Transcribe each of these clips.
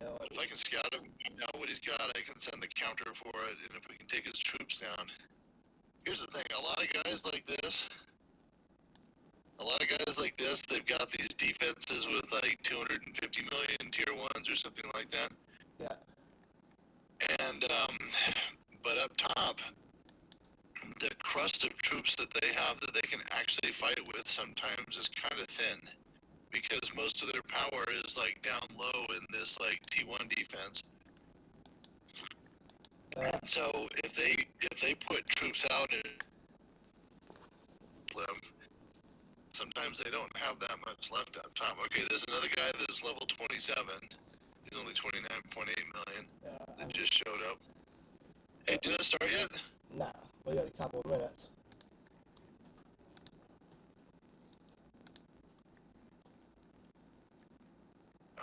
no But if I can scout him, find out what he's got, I can send the counter for it, and if we can take his troops down. Here's the thing, a lot of guys like this, they've got these defenses with like 250 million tier 1s or something like that. Yeah. And, but up top, the crust of troops that they have that they can actually fight with sometimes is kind of thin, because most of their power is like down low in this like T1 defense. So if they put troops out and them, sometimes they don't have that much left up top. Okay, there's another guy that's level 27. He's only 29.8 million. That just showed up. Hey, did I start yet? Nah, we got a couple of minutes.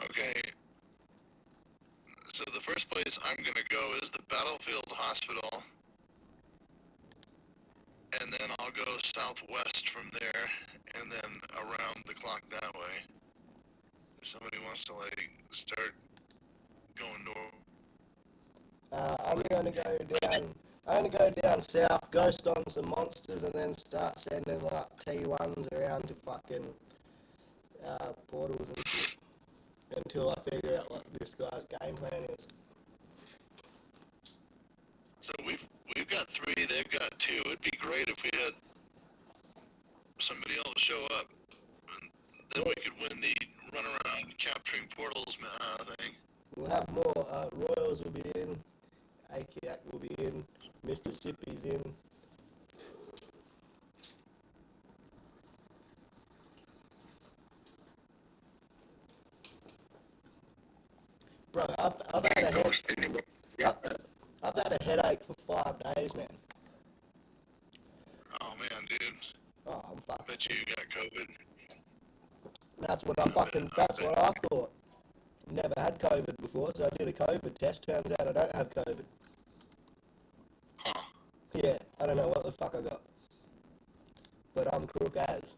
Okay. So the first place I'm going to go is the Battlefield Hospital. And then I'll go southwest from there, and then around the clock that way. If somebody wants to, like, start going north. I'm gonna go down south, ghost on some monsters, and then start sending like T1s around to fucking portals and shit until I figure out what this guy's game plan is. So we've got 3, they've got 2. It'd be great if we had somebody else show up, and then we could win the run around capturing portals thing. We'll have more. Royals will be in. AKIAC will be in. Mississippi's in. Bro, I've had a headache for 5 days, man. Oh man, dude. Oh, I'm fucked. Bet you got COVID. That's what I thought. Never had COVID before, so I did a COVID test. Turns out I don't have COVID. Huh. Yeah, I don't know what the fuck I got. But I'm crook as.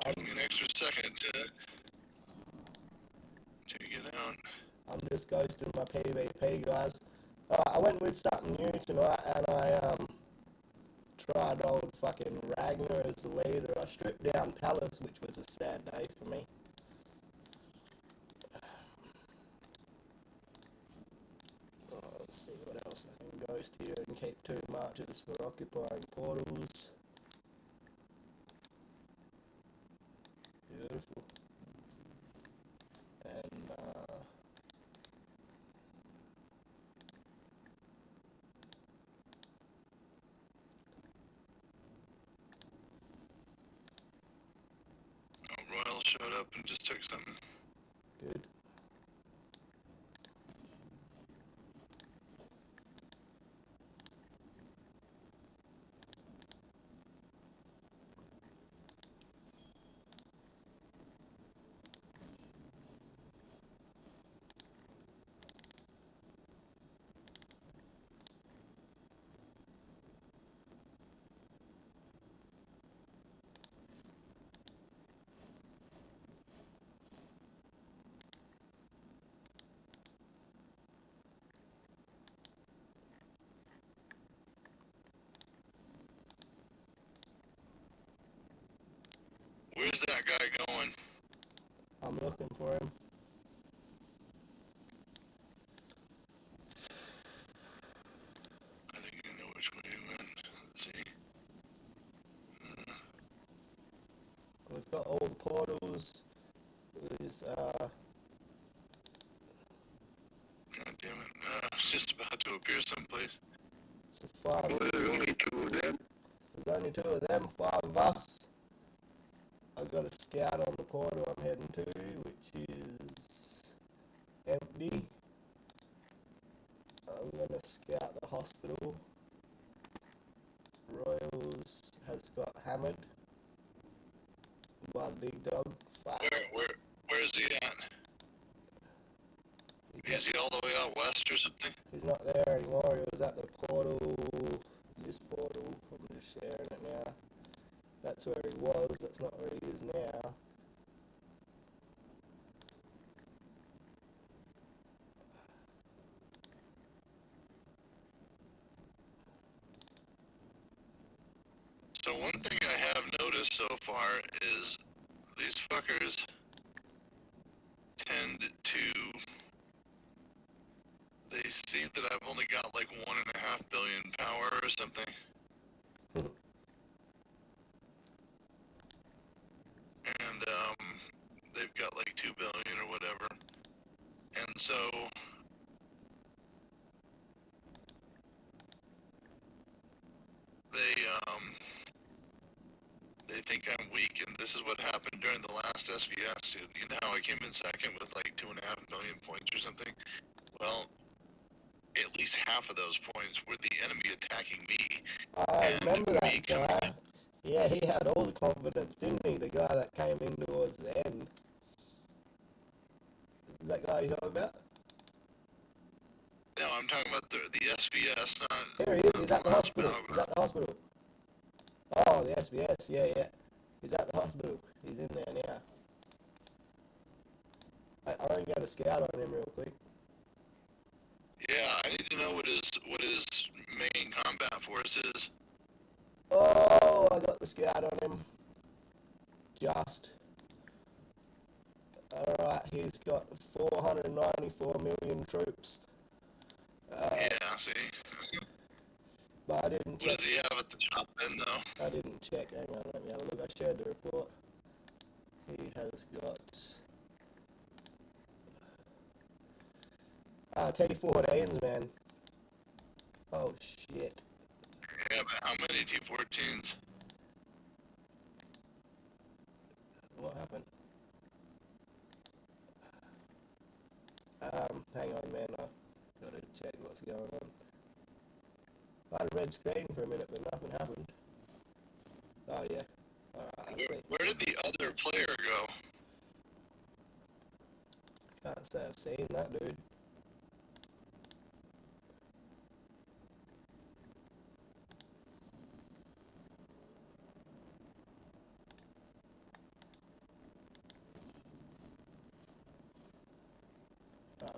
Give me an extra second to get out. I'm just ghosting my PvP, guys. I went with something new tonight, and I tried old fucking Ragnar as the leader. I stripped down Palace, which was a sad day for me. Let's see what else I can ghost here and keep 2 marches for occupying portals. Beautiful. And Royal showed up and just took something. good. Where's that guy going? I'm looking for him. I think I know which way he went. Let's see. We've got all the portals. There's God damn it. It's just about to appear someplace. it's a 5. Well, there's only 2 of them. There's only 2 of them, 5 of us. I've got a scout on the portal I'm heading to, which is empty. I'm going to scout the hospital. Royals has got hammered by the big dog. Fuck. Where's he at? He's Is he all the way out west or something? He's not there anymore. He was at the portal. This portal. I'm just sharing it now. That's where he was. That's not where he is now. So one thing I have noticed so far is these fuckers tend to, they see that I've only got like 1.5 billion power or something. And they've got like 2 billion or whatever. And so they think I'm weak, and this is what happened during the last SVS, dude. You know how I came in second with like 2.5 million points or something? Well, at least half of those points were the enemy attacking me. I remember that guy. Yeah, he had all the confidence, didn't he? The guy that came in towards the end. Is that guy you know about? No, I'm talking about the SVS, not... Here he is. He's at the hospital. He's at the hospital. Oh, the SBS. Yeah, yeah. He's at the hospital. He's in there now. I'm gonna get a scout on him real quick. Yeah, I need to know what his main combat force is. Oh, I got the scout on him. Just. Alright, he's got 494 million troops. Yeah, see? But I didn't check. What does he have at the top then, though? I didn't check. Hang on, let me have a look. I shared the report. He has got... T14s, man. Oh, shit. Yeah, but how many T14s? What happened? Hang on, man. I've got to check what's going on. I had a red screen for a minute, but nothing happened. Oh, yeah. Alright, Where did the other player go? can't say I've seen that, dude.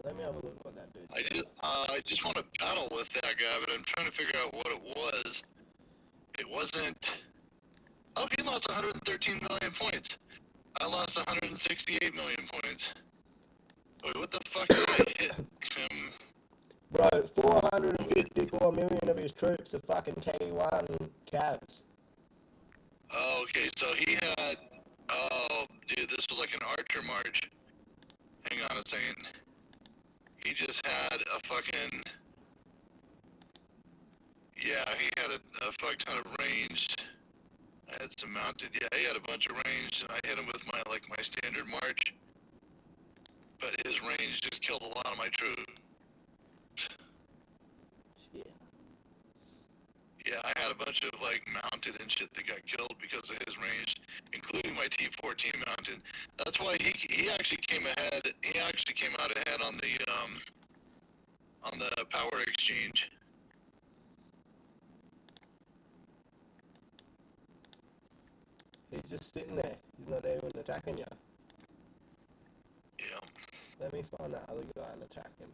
Let me have a look what that dude said. I just want to battle with that guy, but I'm trying to figure out what it was. It wasn't... Oh, he lost 113 million points. I lost 168 million points. Wait, what the fuck did I hit him? Bro, 454 million of his troops are fucking T1 cabs. Oh, okay, so he had... Oh, dude, this was like an archer march. Hang on a second. He just had a fucking... Yeah, he had a fuck ton of ranged. I had some mounted. Yeah, he had a bunch of ranged, and I hit him with my standard march. But his range just killed a lot of my troops. Shit. Yeah, I had a bunch of mounted and shit that got killed because of his range, including my T14 mounted. That's why he actually came ahead. He actually came out ahead on the power exchange. He's just sitting there. He's not even attacking you. Yeah. Let me find that other guy and attack him.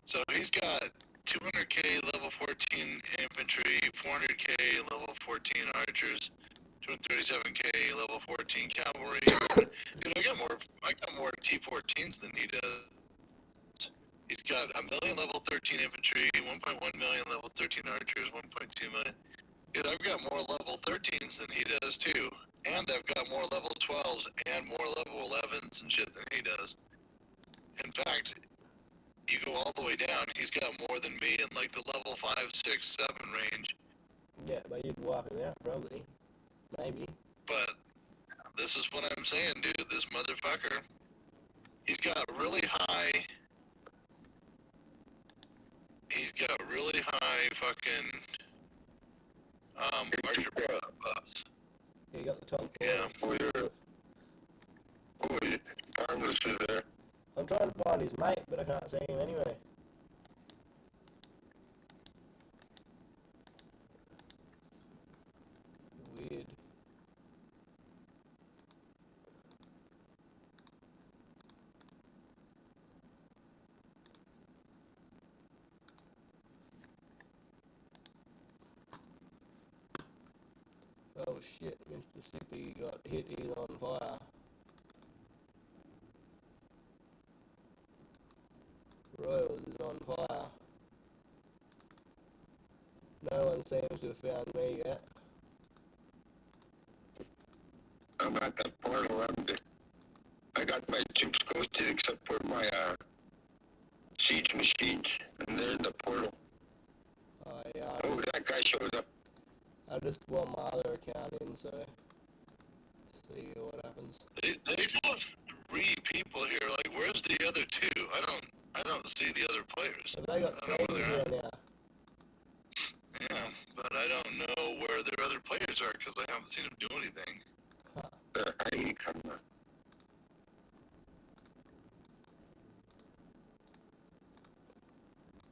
So he's got 200k level 14 infantry, 400k level 14 archers, 237k level 14 cavalry. Dude, I got more T14s than he does. He's got a million level 13 infantry, 1.1 million level 13 archers, 1.2 million. Dude, I've got more level 13s than he does too. And I've got more level 12s and more level 11s and shit than he does. In fact, you go all the way down, he's got more than me in the level 5, 6, 7 range. Yeah, but you'd wipe him out, probably. Maybe. But this is what I'm saying, dude. This motherfucker, he's got really high fucking archer buffs. You got the top. Yeah, I'm gonna sit there. I'm trying to find his mate, but I can't see him anyway. Weird. Oh shit, Mississippi got hit, he's on fire. Royals is on fire. No one seems to have found me yet. I'm at that portal. I got my troops ghosted except for my siege machines, and they're in the portal. Oh, that guy showed up. I just brought my other account in, so see what happens. They have 3 people here. Like, where's the other 2? I don't see the other players. Have they got streamers here now? Yeah, but I don't know where their other players are because I haven't seen them do anything. Huh.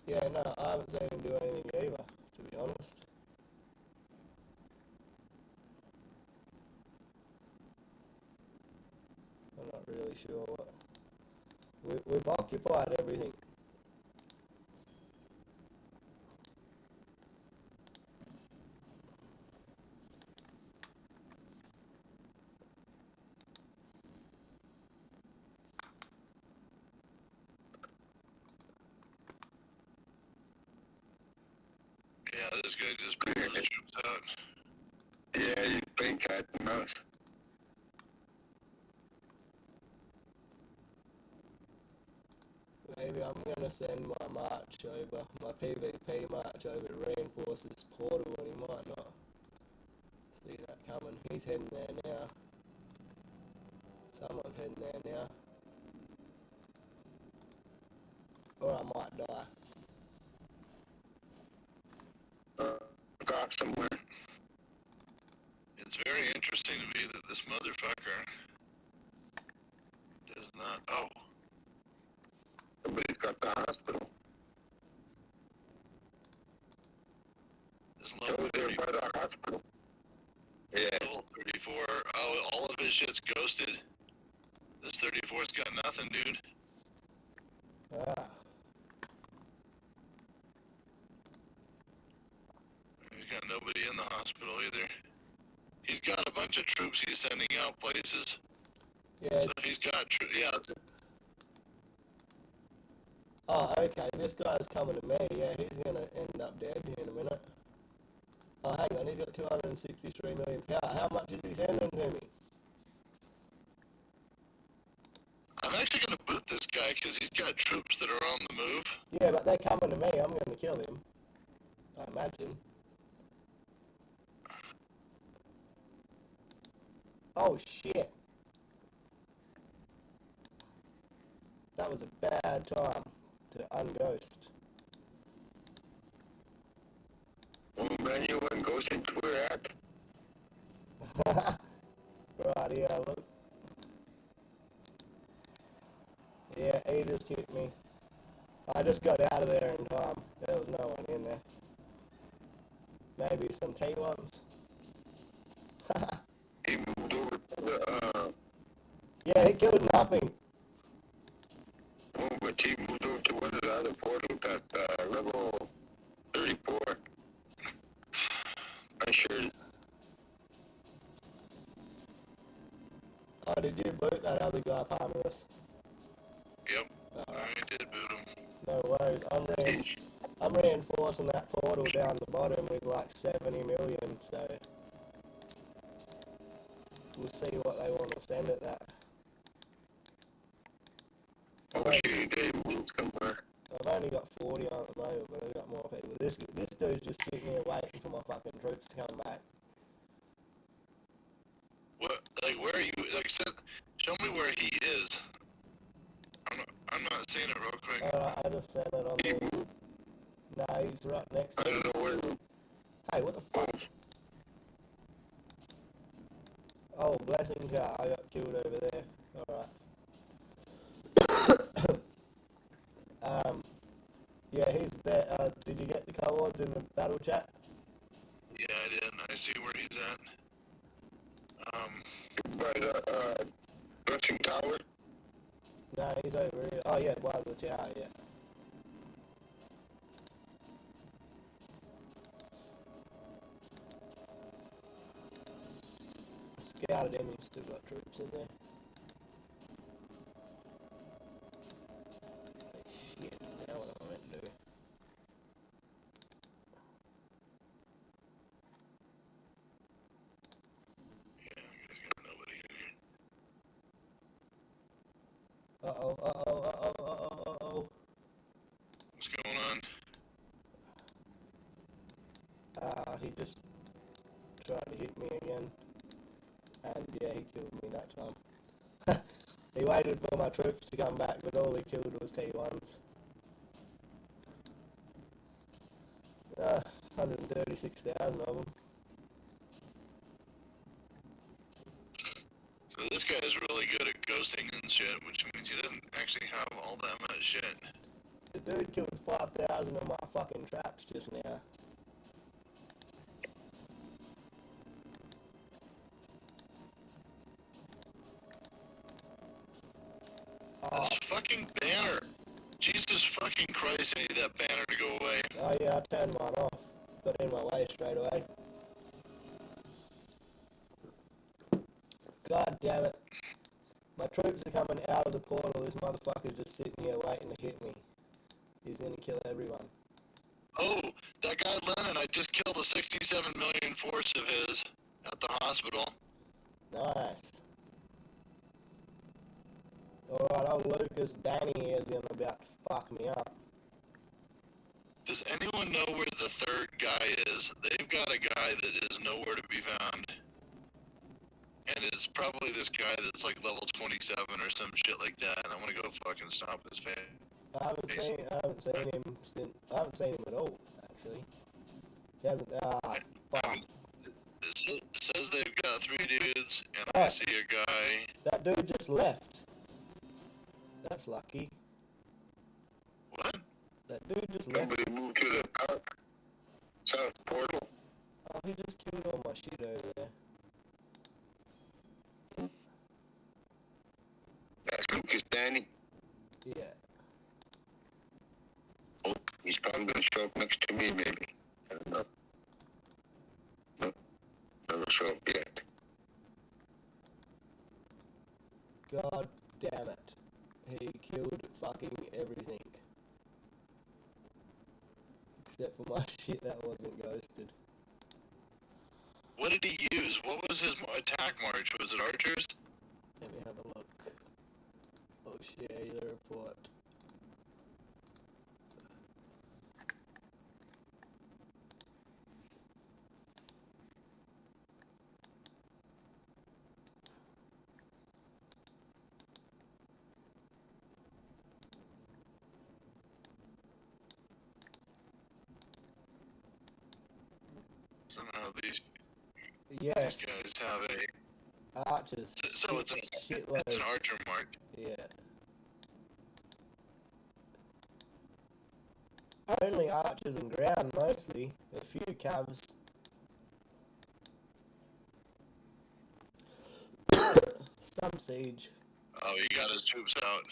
Yeah, no, I haven't seen him do anything either, to be honest. I'm not really sure what... We've occupied everything. Yeah, this guy just pulled his troops out. Yeah, he's playing cat and mouse. Maybe I'm gonna send my march over, my PvP march over to reinforce this portal, and he might not see that coming. He's heading there now. Someone's heading there now. Or I might die. Got somewhere. It's very interesting to me that this motherfucker does not... Oh. Somebody's got the hospital. This level There by the hospital. Yeah. Level 34. Oh, all of his shit's ghosted. This 34's got nothing, dude. Ah. He's got nobody in the hospital either. He's got a bunch of troops he's sending out places. Yeah. So he's got yeah. Oh, okay, this guy's coming to me. Yeah, he's gonna end up dead in a minute. Oh, hang on, he's got 263 million power. How much is he sending to me? I'm actually gonna boot this guy because he's got troops that are on the move. Yeah, but they're coming to me. I'm gonna kill him. I imagine. Oh, shit. That was a bad time to unghost. Oh man, you went ghosting to where at? Right, yeah, look. Yeah, he just hit me. I just got out of there in time. There was no one in there. Maybe some T1s. He moved over to the, Yeah, he killed nothing. oh, but he moved over to one of the other portals at, level 34. I sure. Oh, did you boot that other guy, Parmelis? Yep. I did boot him. No worries. I'm reinforcing that portal down the bottom with like 70 million, so we'll see what they want to send at that. Oh shit, they moved somewhere. I've only got 40 on at the moment, but I've got more people. This dude's just sitting here waiting for my fucking troops to come back. What? Like, where are you? Like I said, show me where he is. I'm not seeing it real quick. I just sent it on the... No, he's right next to I me. don't know where. Hey, what the fuck? Oh, blessing car. I got killed over there. Alright. Yeah, he's there. Did you get the cohorts in the battle chat? Yeah, I didn't. I see where he's at. By the dressing tower. No, he's over here. Oh yeah, by the tower, yeah. Scouted him, he's still got troops in there. Shit, now what am I meant to do? Nobody in here. Uh-oh. What's going on? He just tried to hit me again. And yeah, he killed me that time. He waited for my troops to come back, but all he killed was T1s. 136,000 of them. So this guy's really good at ghosting and shit, which means he doesn't actually have all that much shit. The dude killed 5,000 of my fucking traps just now. Oh, This fucking banner! Jesus fucking Christ, I need that banner to go away. oh yeah, I turned mine off. Got in my way straight away. God damn it. My troops are coming out of the portal. This motherfucker's just sitting here waiting to hit me. He's gonna kill everyone. Oh, that guy Lennon, I just killed a 67 million force of his at the hospital. Nice. Alright, old Lucas Danny here is gonna about to fuck me up. Does anyone know where the third guy is? They've got a guy that is nowhere to be found. And it's probably this guy that's like level 27 or some shit like that, and I want to go fucking stop his face. I haven't seen him since, I haven't seen him at all, actually. He hasn't, fuck. It says they've got 3 dudes, and Oh. I see a guy. That dude just left. That's lucky. What? That dude just left. Somebody moved to the park. South portal. Oh, he just killed all my shit over there. That's Lucas Danny. Yeah. Oh, he's probably gonna show up next to me, maybe. I don't know. Nope. Never show up yet. God damn it. He killed fucking everything. Except for my shit that wasn't ghosted. What did he use? What was his attack march? Was it archers? Let me have a look. Oh shit, the report. Somehow these Yes, guys have a... archers. So it's Shitloads. an archer march. Yeah. Only archers and ground mostly. A few cavs. Some siege. Oh, he got his troops out.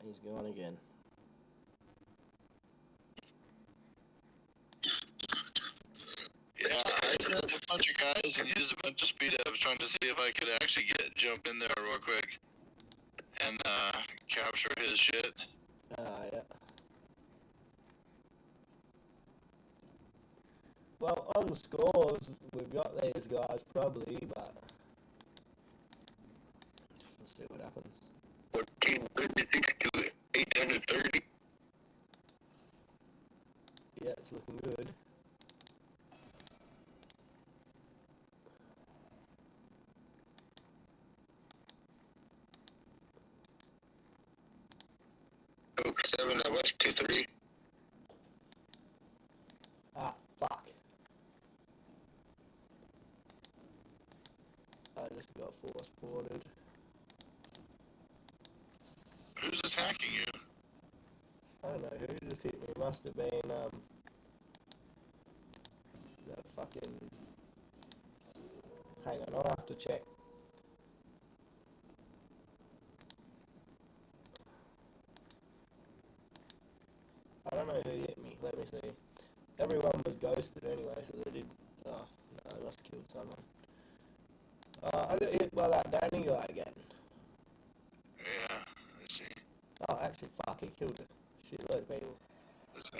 He's gone again. Yeah, I sent a bunch of guys and used a bunch of speed ups trying to see if I could actually jump in there real quick and capture his shit. Yeah. Well, on the scores, we've got these guys probably, but we'll see what happens. 1436 to 830. Yeah, it's looking good. Took 7 of us to 3. Ah, fuck. I just got force ported. Who's attacking you? I don't know who just hit me. Must have been the fucking. Hang on, I'll have to check. I don't know who hit me. Let me see. Everyone was ghosted anyway, so they did. Oh no, I must have killed someone. I got hit by that Danny guy again. Yeah, I see. Oh, actually, fuck, he killed a shitload of people. Looks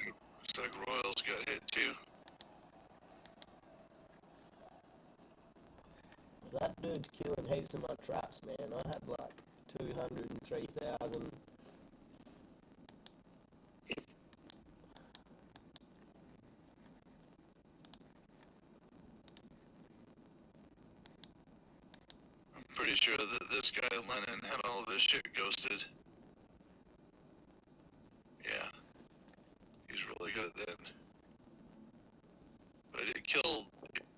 like Royals got hit too. That dude's killing heaps of my traps, man. I had like 203,000. I'm pretty sure that this guy Lennon had all of his shit ghosted. Yeah, he's really good at that. But it killed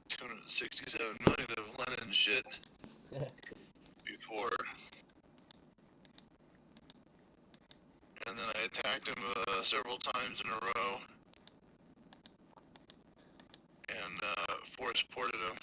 267 million of Lennon's shit before. And then I attacked him several times in a row. And force ported him.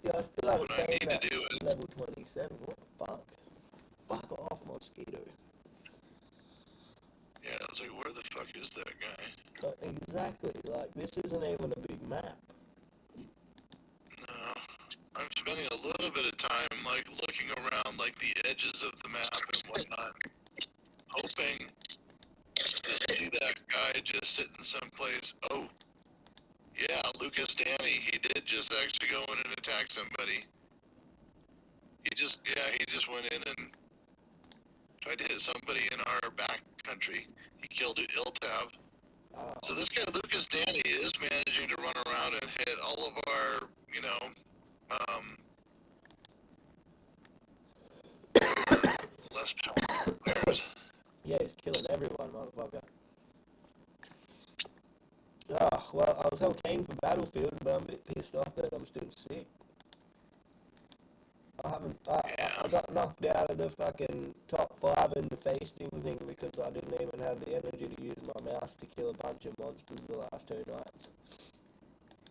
Yeah, I still haven't What I seen need that to do is, level 27. What the fuck? Fuck off, mosquito. yeah, I was like, where the fuck is that guy? Exactly, like, this isn't even a big map. No. I'm spending a little bit of time, like, looking around, like, the edges of the map and whatnot, hoping to see that guy just sitting someplace. Oh, yeah, Lucas Danny, he did just actually go in and attack somebody. He just went in and tried to hit somebody in our back country. He killed Iltav. So this guy, Lucas Danny, is managing to run around and hit all of our, you know, less powerful players. Yeah, he's killing everyone, motherfucker. Oh, well, I was hell keen for Battlefield, but I'm a bit pissed off that I'm still sick. I got knocked out of the fucking top 5 in the feasting thing because I didn't even have the energy to use my mouse to kill a bunch of monsters the last 2 nights.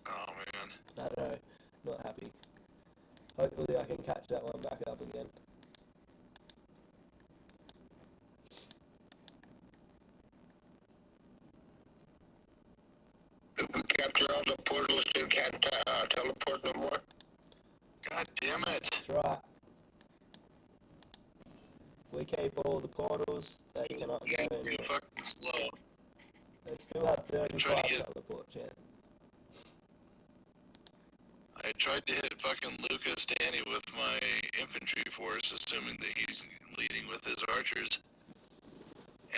Oh, man. I know, not happy. Hopefully I can catch that one back up again. If we capture all the portals, you can't teleport no more. God damn it. That's right. We keep all the portals, they cannot go in. Too fucking slow. They still have 35 teleport chance. I tried to hit fucking Lucas Danny with my infantry force, assuming that he's leading with his archers.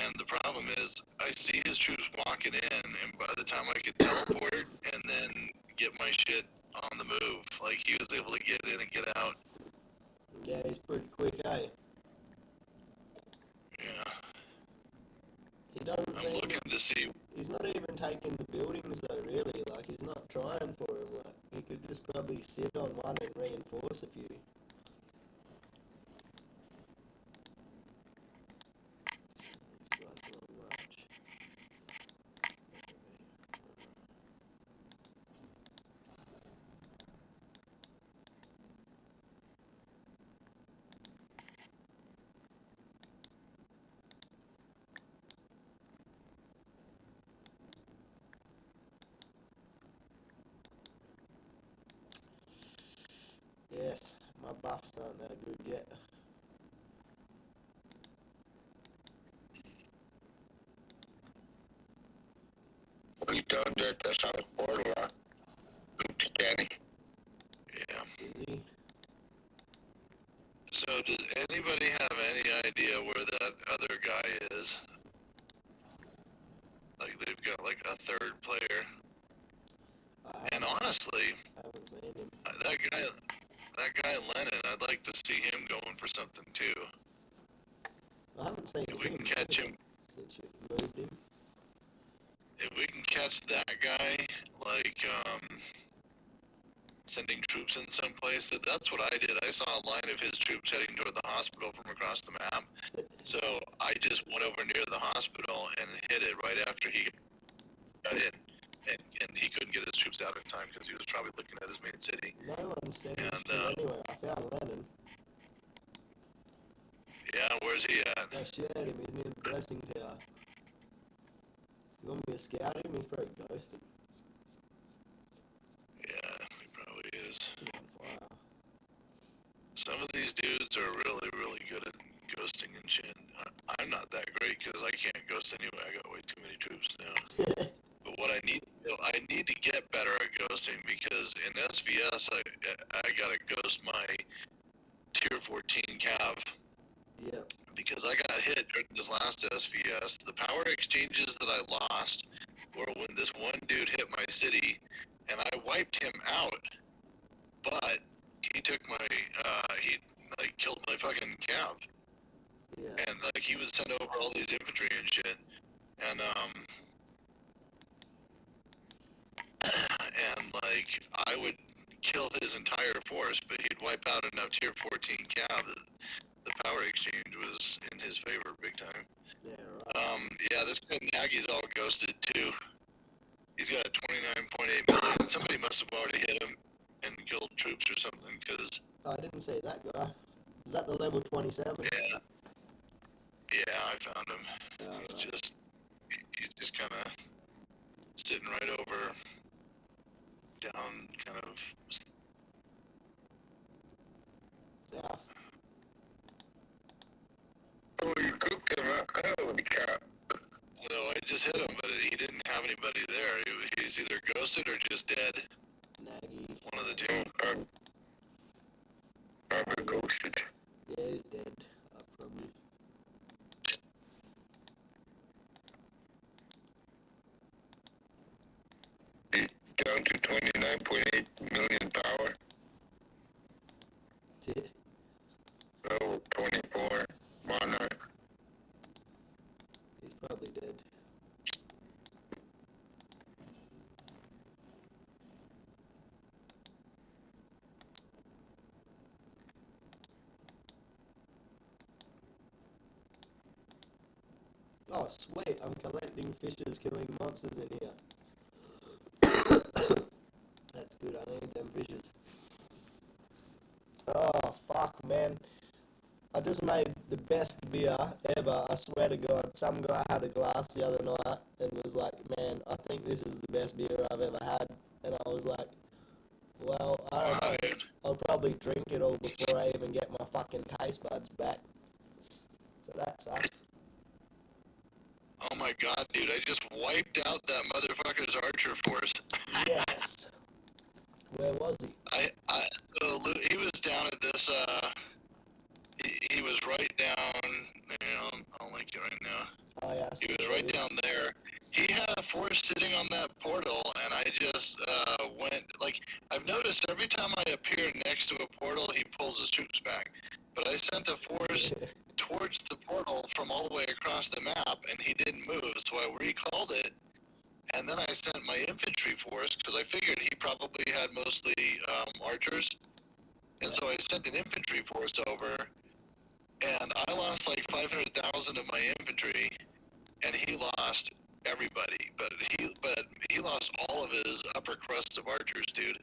And the problem is, I see his troops walking in, and by the time I could teleport and then get my shit on the move, like, he was able to get in and get out. Yeah, he's pretty quick, eh? Yeah. He doesn't I'm looking to see. He's not even taking the buildings though, really. Like, he's not trying for him. Like, he could just probably sit on one and reinforce a few. This guy's not much. Yes, my buffs aren't that good yet. We done at the south portal, Lucas Danny. Yeah. Is he? So does anybody have any idea where that other guy is? Like, they've got like a third player. honestly, I haven't seen him. that guy Lennon, I'd like to see him going for something too. I haven't seen If him we can catch him, since you moved him. if we can catch that guy, like, sending troops in someplace, that's what I did. I saw a line of his troops heading toward the hospital from across the map. So I just went over near the hospital and hit it right after he got in. And he couldn't get his troops out in time because he was probably looking at his main city. No one said anything anyway. I found Lennon. Yeah, where's he at? I shared him. He's near the blessing tower. You want me to scout him? He's probably ghosted. Yeah, he probably is. He's on fire. Some of these dudes are really, really good at ghosting and shit. I'm not that great because I can't ghost anyway. I got way too many troops now. But what I need to get better at ghosting because in SVS I gotta ghost my tier 14 cav. Yep. Because I got hit during this last SVS. The power exchanges that I lost were when this one dude hit my city, and I wiped him out. But he took my he like killed my fucking cav. Yeah. And like he would send over all these infantry and shit, and like I would kill his entire force, but he'd wipe out enough tier 14 cav that the power exchange was in his favor big time. Yeah, right. Yeah, this guy Nagy's all ghosted too. He's got 29.8 million. Somebody must have already hit him and killed troops or something, because... I didn't see that guy. Is that the level 27? Yeah. Yeah, I found him. Yeah, He's just kind of sitting right over, down, kind of... Yeah. Oh, you cooked him up. Oh, the cat. No, I just hit him, but he didn't have anybody there. He's either ghosted or just dead. Nagy. One of the two. I'm ghosted. Yeah, he's dead. Probably. He's down to 29.8 million power. Yeah. Oh, 24. Monarch. He's probably dead. Oh, sweet. I'm collecting fishes, killing monsters in here. That's good. I need them fishes. Oh, fuck, man. I just made the best beer ever. I swear to God. Some guy had a glass the other night and was like, man, I think this is the best beer I've ever had. And I was like, well, I don't know. I'll probably drink it all before I even get my fucking taste buds back. So that sucks. Oh my god, dude, I just wiped out that motherfucker's archer force. Yes. Where was he? So he was down at this, he was right down, I'll link it right now. Oh, yeah. He was right down there. He had a force sitting on that portal, and I just, went, like, I've noticed every time I appear next to a portal, he pulls his troops back. But I sent a force towards the portal from all the way across the map, and he didn't move, so I recalled it. And then I sent my infantry force, because I figured he probably had mostly archers. And so I sent an infantry force over, and I lost like 500,000 of my infantry, and he lost everybody. But he lost all of his upper crust of archers, dude.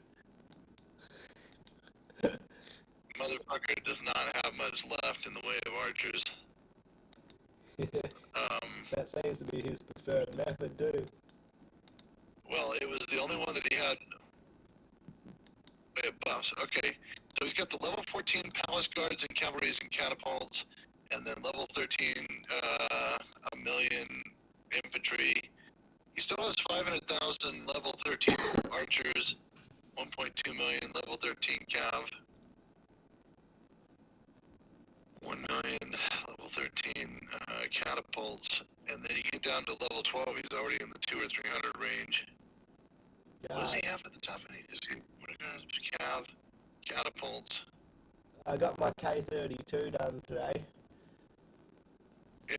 Motherfucker does not have much left in the way of archers. That seems to be his preferred method, too. Well, it was the only one that he had buffs. Okay, so he's got the level 14 palace guards and cavalries and catapults, and then level 13, a million infantry. He still has 500,000 level 13 archers, 1.2 million level 13 cav, 1 million level 13 catapults, and then you get down to level 12, he's already in the 200 or 300 range. What does he have at the top? Is he cav, catapults? I got my K32 done today.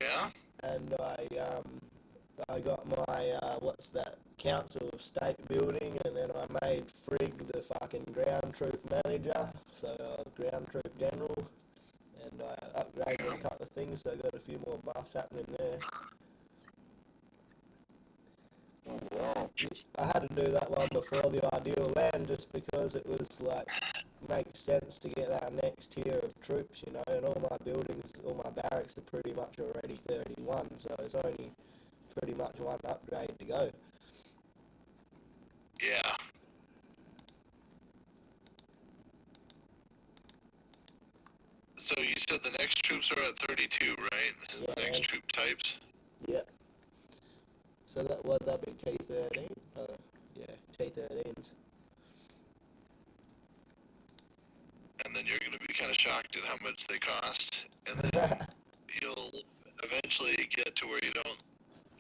Yeah. And I got my what's that? Council of State building, and then I made Frigg the fucking ground troop manager, so ground troop general, and I upgraded a couple of things, so I got a few more buffs happening there. Wow. I had to do that one before the ideal land, just because it was like makes sense to get that next tier of troops, you know, and all my buildings, all my barracks are pretty much already 31, so it's only pretty much one upgrade to go. Yeah. So you said the next troops are at 32, right? Yeah, the next troop types? Yeah. So that would that be T13? Yeah, T13s. And then you're going to be kind of shocked at how much they cost, and then you'll eventually get to where you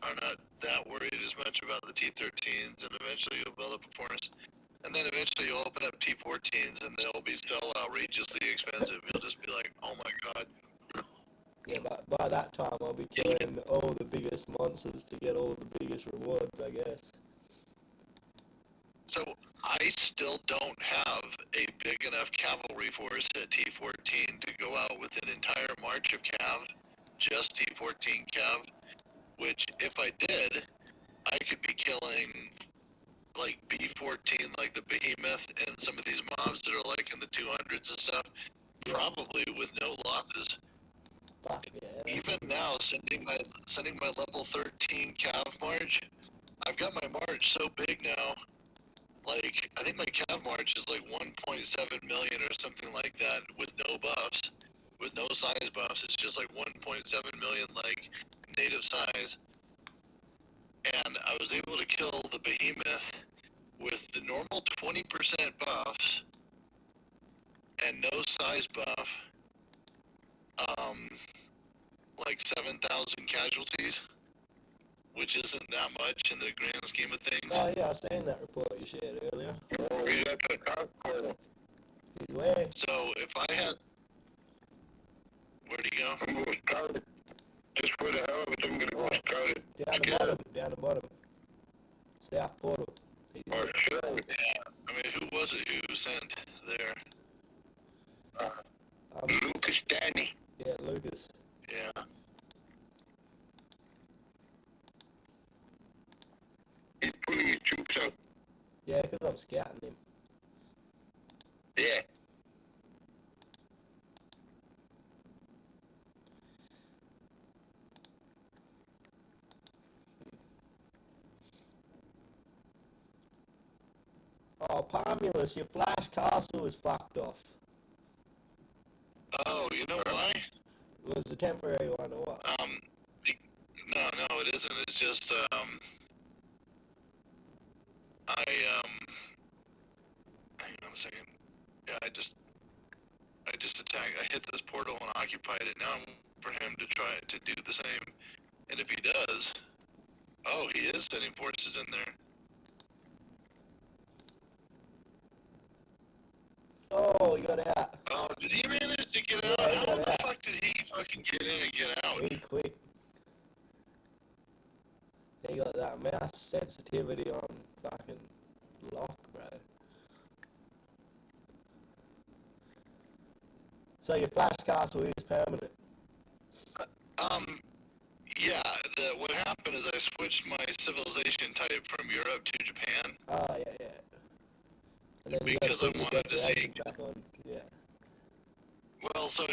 are not that worried as much about the T13s, and eventually you'll build up a force. And then eventually you'll open up T14s, and they'll be so outrageously expensive. You'll just be like, oh my god. Yeah, but by that time I'll be killing all the biggest monsters to get all the biggest rewards, I guess. So I still don't have a big enough cavalry force at T14 to go out with an entire march of cav, just T14 cav, which if I did, I could be killing like B14, like the behemoth, and some of these mobs that are like in the 200s and stuff, probably with no losses. Fuck yeah. Even now, sending my level 13 cav march, I've got my march so big now. Like, I think my cav march is like 1.7 million or something like that with no buffs. With no size buffs, it's just like 1.7 million, like, native size. And I was able to kill the behemoth with the normal 20% buffs and no size buff. Like 7,000 casualties, which isn't that much in the grand scheme of things. Oh yeah, I seen that report you shared earlier. Oh, he's at the top corner. He's where? So if I had... Where'd he go? I'm going to scout it. Just for the hell of it, I'm going to go scout it. Down the bottom. South portal. Or show it. Yeah, I mean, who was it who sent there? Lucas Danny. Yeah, Lucas. Yeah. He's pulling his troops out. Yeah, because I'm scouting him. Yeah. Oh, Pomulus, your flash castle is fucked off. Oh, you know why? It was a temporary one or what? No, it isn't. It's just, hang on a second. Yeah, I just attacked. I hit this portal and occupied it. Now I'm for him to try to do the same. And if he does, oh, he is sending forces in there. Oh, he got out. Oh, did he manage to get out? Yeah, he How got the out. fuck did he fucking get in and get out? He quick. He got that mouse sensitivity on fucking lock, bro. So your flash castle is permanent? Yeah, what happened is I switched my civilization type from Europe to Japan. Oh, yeah. And then Because I you got wanted to see. decorations back on, yeah. Well, so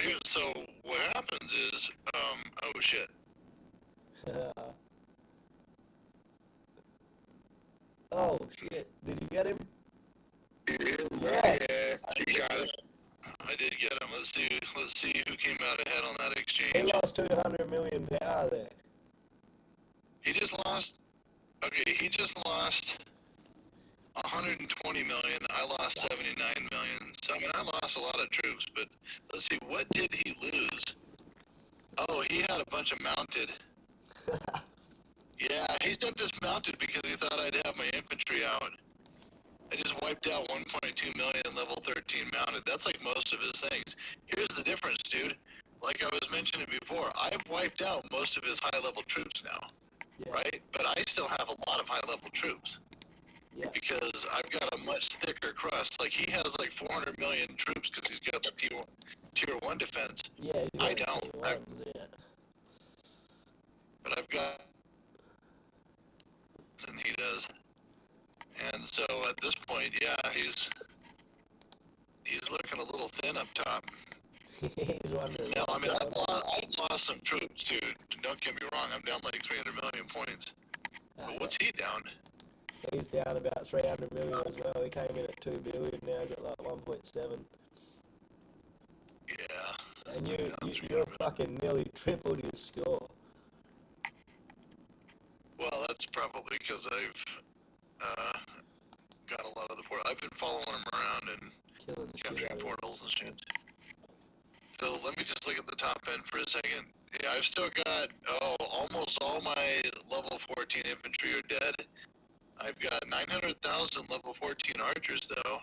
what happens is, oh shit. Oh, shit. Did you get him? Yes. Yeah, he got it. I did get him. Let's see who came out ahead on that He exchange. lost 200 million power there. He just lost 120 million. I lost 79 million. So, I mean, I lost a lot of troops, but let's see, what did he lose? Oh, he had a bunch of mounted. Yeah, he sent this mounted because he thought I'd have my infantry out. wiped out 1.2 million level 13 mounted. That's like most of his things. Here's the difference, dude. Like I was mentioning before, I've wiped out most of his high-level troops now, right? But I still have a lot of high-level troops. Yeah. Because I've got a much thicker crust. Like, he has like 400 million troops because he's got the tier 1 defense. Yeah, I don't. But I've got... than he does. And so at this point, yeah, he's looking a little thin up top. He's wondering. No, I mean, I've lost some troops too. Don't get me wrong, I'm down like 300 million points. But what's he down? He's down about 300 million as well. He came in at 2 billion, now he's at like 1.7. Yeah. And you're fucking nearly tripled his score. Well, that's probably because I've got a lot of the portals. I've been following him around and capturing portals and shit. So let me just look at the top end for a second. Yeah, I've still got, almost all my level 14 infantry are dead. I've got 900,000 level 14 archers, though.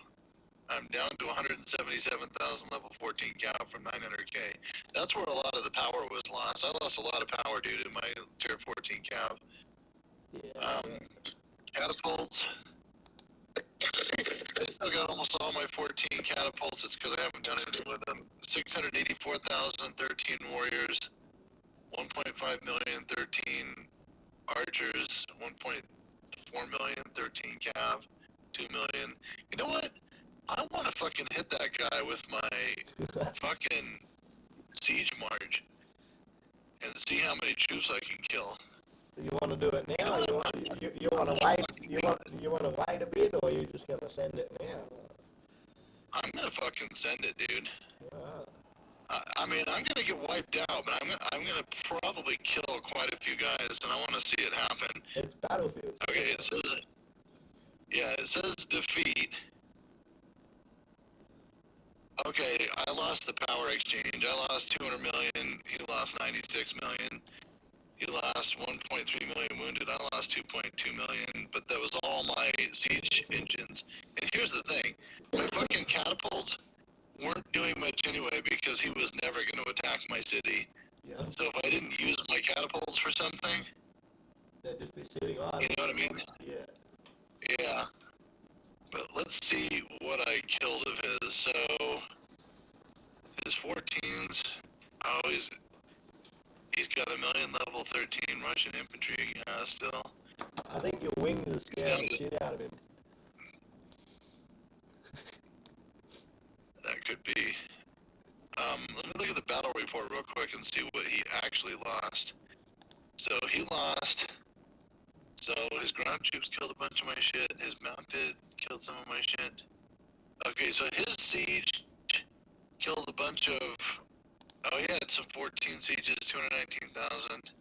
I'm down to 177,000 level 14 cav from 900k. That's where a lot of the power was lost. I lost a lot of power due to my tier 14 cav. Yeah. Catapults. I still got almost all my 14 catapults. It's because I haven't done anything with them. 684,000, 13 warriors, 1.5 million, 13 archers, 1.4 million, 13 cav, 2 million. You know what? I want to fucking hit that guy with my fucking siege march and see how many troops I can kill. You want to do it now? You want to wait? You want to wait a bit, or are you just gonna send it now? I'm gonna fucking send it, dude. I mean, I'm gonna get wiped out, but I'm gonna probably kill quite a few guys, and I want to see it happen. It's Battlefield. Okay, it says defeat. Okay, I lost the power exchange. I lost 200 million. He lost 96 million. He lost 1.3 million wounded. I lost 2.2 million, but that was all my siege engines. And here's the thing, my fucking catapults weren't doing much anyway because he was never going to attack my city. Yeah. So if I didn't use my catapults for something, they'd just be sitting on. You know what I mean? Yeah. Yeah. But let's see what I killed of his. So his 14s. Oh, he's got a million level 13 Russian infantry, still. I think your wings are scaring the shit out of him. That could be. Let me look at the battle report real quick and see what he actually lost. So he lost. So his ground troops killed a bunch of my shit. His mounted killed some of my shit. Okay, so his siege killed a bunch of... Oh, he had some 14 sieges, 219,000.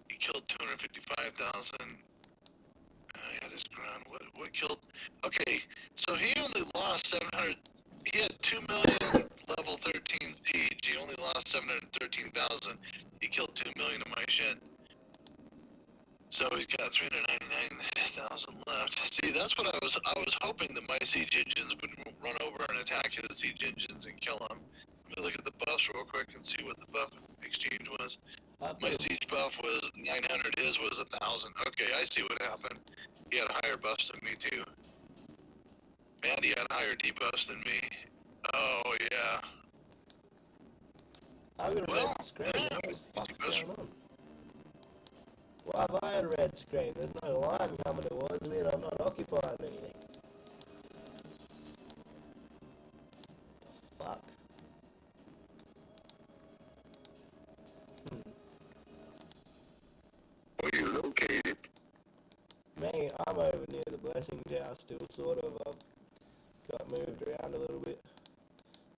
He killed 255,000. He had his ground. What killed? Okay, so he only lost 700. He had 2 million level 13 siege. He only lost 713,000. He killed 2 million of my shit. So he's got 399,000 left. See, that's what I was hoping that my siege engines would run over and attack his siege engines and kill him. Let me look at the buffs real quick and see what the buff exchange was. My siege buff was 900, his was 1,000. Okay, I see what happened. He had higher buffs than me too. And he had higher debuffs than me. Oh, yeah. I'm gonna red screen. What the fuck's going on? Why have I had a red screen? There's no line coming towards me and I'm not occupying anything. Fuck. Where are you located? Me, I'm over near the Blessing Tower still, sort of. I've got moved around a little bit.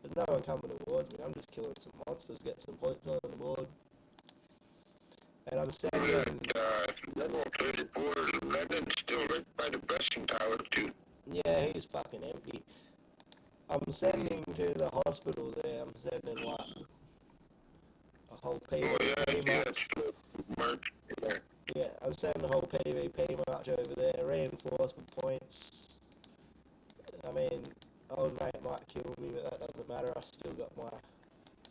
There's no one coming towards me. I'm just killing some monsters, get some points on the board. And I'm sending... level 34, London's still right by the Blessing Tower, too. Yeah, he's fucking empty. I'm sending to the hospital there. I'm sending, like, a whole team. Oh, yeah, it's marked there. Yeah, I'm I've sent the whole PvP march over there, reinforced with points. I mean, old mate might kill me, but that doesn't matter. I still got my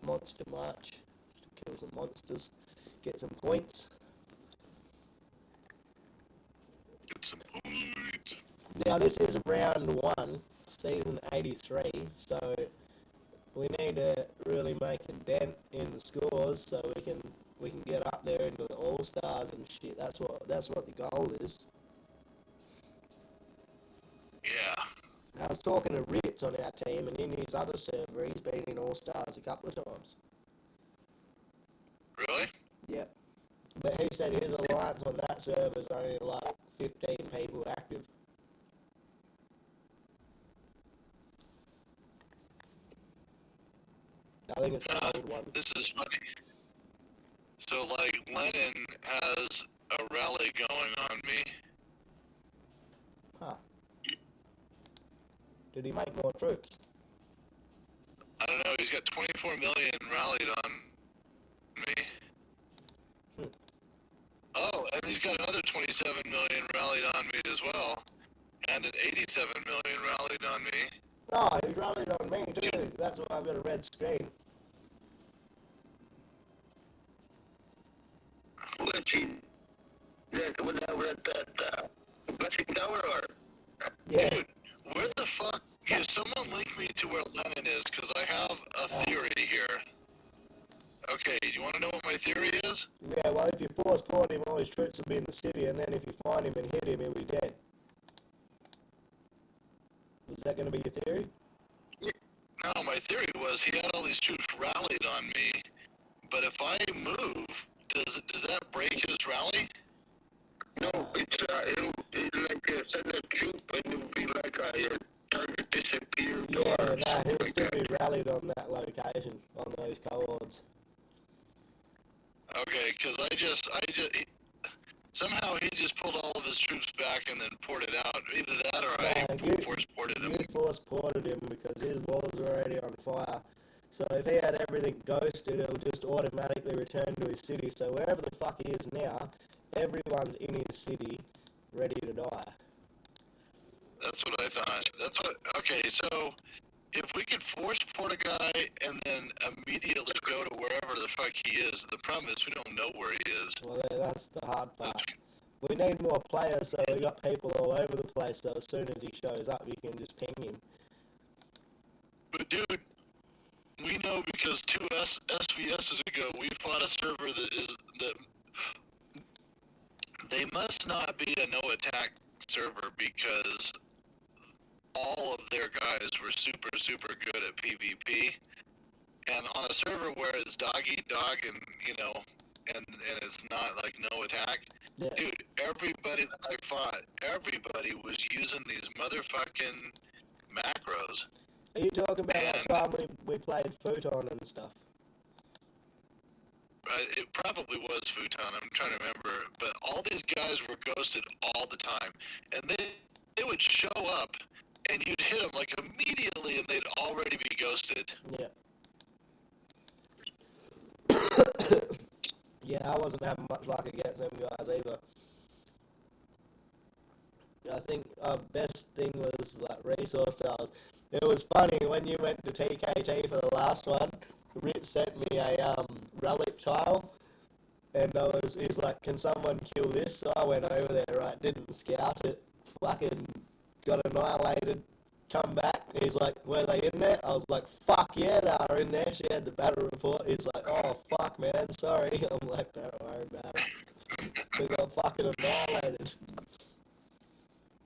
monster march. Still kill some monsters, get some points. Get some points. Now this is round 1, season 83, so we need to really make a dent in the scores so we can get up there into the All-Stars and shit. That's what the goal is. Yeah. I was talking to Ritz on our team, and in his other server, he's been in All-Stars a couple of times. Really? Yeah. But he said his alliance on that server is only like 15 people active. I think it's an old one. This is funny. So, like, Lennon has a rally going on me. Huh. Did he make more troops? I don't know, he's got 24 million rallied on me. Oh, and he's got another 27 million rallied on me as well. And an 87 million rallied on me. Oh, he rallied on me too. That's why I've got a red screen. Was he when I read that blessing tower or? Yeah. Dude, where the fuck? Can someone link me to where Lennon is? Because I have a theory here. Okay, do you want to know what my theory is? Yeah, well, if you force port him, all his troops will be in the city, and then if you find him and hit him, he'll be dead. Is that going to be your theory? No, my theory was he had all these troops rallied on me, but if I move, does that break his rally? No, it'll like send a troop and it'll be like a target disappeared. Yeah, no, he'll still be rallied on that location, on those cohorts. Okay, because somehow he just pulled all of his troops back and then ported out. Either that or I force ported him. You force ported him because his walls are already on fire. So if he had everything ghosted, it'll just automatically return to his city. So wherever the fuck he is now, everyone's in his city, ready to die. That's what I thought. Okay, so if we could force port a guy and then immediately go to wherever the fuck he is, the problem is we don't know where he is. Well, that's the hard part. We need more players, so we got people all over the place, so as soon as he shows up, you can just ping him. But dude, we know because 2 SVSs ago, we fought a server that they must not be a no-attack server because all of their guys were super, super good at PvP. And on a server where it's dog-eat-dog and, you know, and it's not like no attack, Yeah. dude, everybody that I fought, everybody was using these motherfucking macros. Are you talking about that time we played Futon and stuff? It probably was Futon, I'm trying to remember, but all these guys were ghosted all the time, and they would show up, and you'd hit them like immediately, and they'd already be ghosted. Yeah. Yeah, I wasn't having much luck against them guys either. I think our best thing was like resource tiles. It was funny when you went to TKT for the last one. Rit sent me a relic tile, and he's like, "Can someone kill this?" So I went over there, right? Didn't scout it. Fucking got annihilated. Come back. He's like, "Were they in there?" I was like, "Fuck yeah, they are in there." She had the battle report. He's like, "Oh fuck, man, sorry." I'm like, "Don't worry about it." We got fucking annihilated.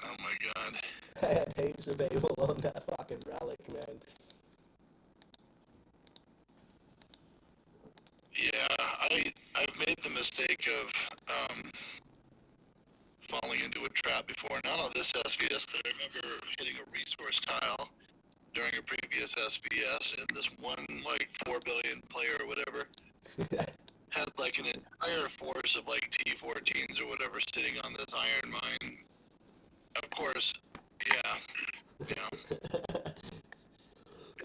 Oh my god. I had heaps of people on that fucking relic, man. Yeah, I've made the mistake of falling into a trap before. Not on this SVS, but I remember hitting a resource tile during a previous SVS, and this one, like, 4 billion player or whatever had, like, an entire force of, like, T-14s or whatever sitting on this iron mine. Of course, yeah. Yeah,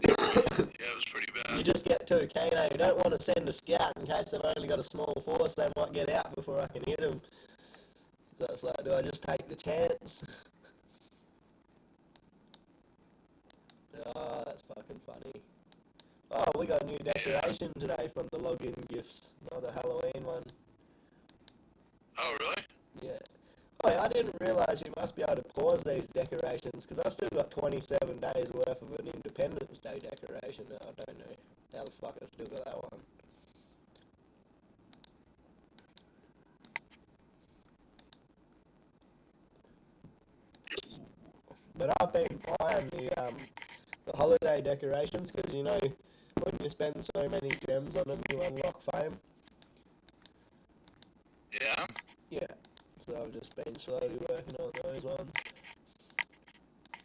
it was pretty bad. You just get to a Kano. You don't want to send a scout in case they've only got a small force. They might get out before I can hit them. So it's like, do I just take the chance? Oh, that's fucking funny. Oh, we got a new decoration today from the login gifts, not the Halloween one. Oh, really? Yeah. Oh, yeah, I didn't realise you must be able to pause these decorations, because I still got 27 days worth of an Independence Day decoration. I don't know how the fuck I still got that one. But I've been buying the holiday decorations, because, you know, when you spend so many gems on them, you unlock fame. Yeah? Yeah. So I've just been slowly working on those ones.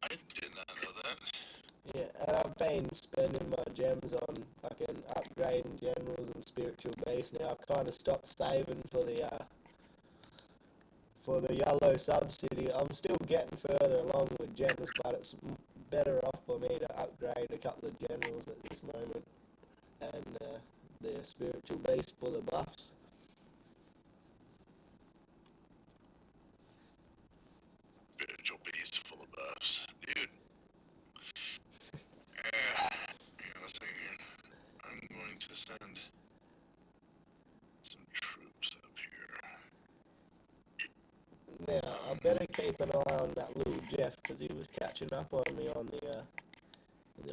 I did not know that. Yeah, and I've been spending my gems on fucking upgrading generals and spiritual beasts. Now I've kind of stopped saving for the yellow sub-city. I'm still getting further along with gems, but it's better off for me to upgrade a couple of generals at this moment. And the spiritual beast full of buffs. Spiritual beast full of buffs. Dude. Let's see here. I'm going to send some troops up here. Now, I better keep an eye on that little Jeff, because he was catching up on me on the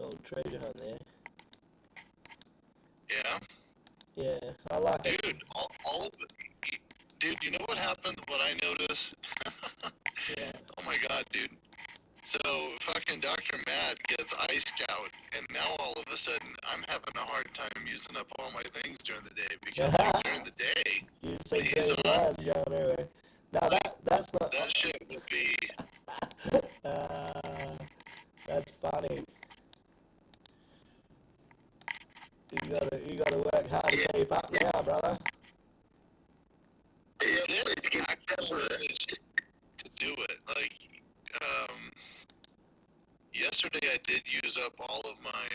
old treasure hunt there. Yeah? Yeah, I like it. Dude, all of it. Dude, you know what happened? What I noticed? Yeah. Oh my god, dude. So, fucking Dr. Mad gets Ice Scout, and now all of a sudden, I'm having a hard time using up all my things during the day, because like, during the day, You see he's green on, lines going everywhere. Now that's not... that shit would be... That's funny. You gotta work hard to keep up now, brother. I did actually manage to do it. Like, yesterday I did use up all of my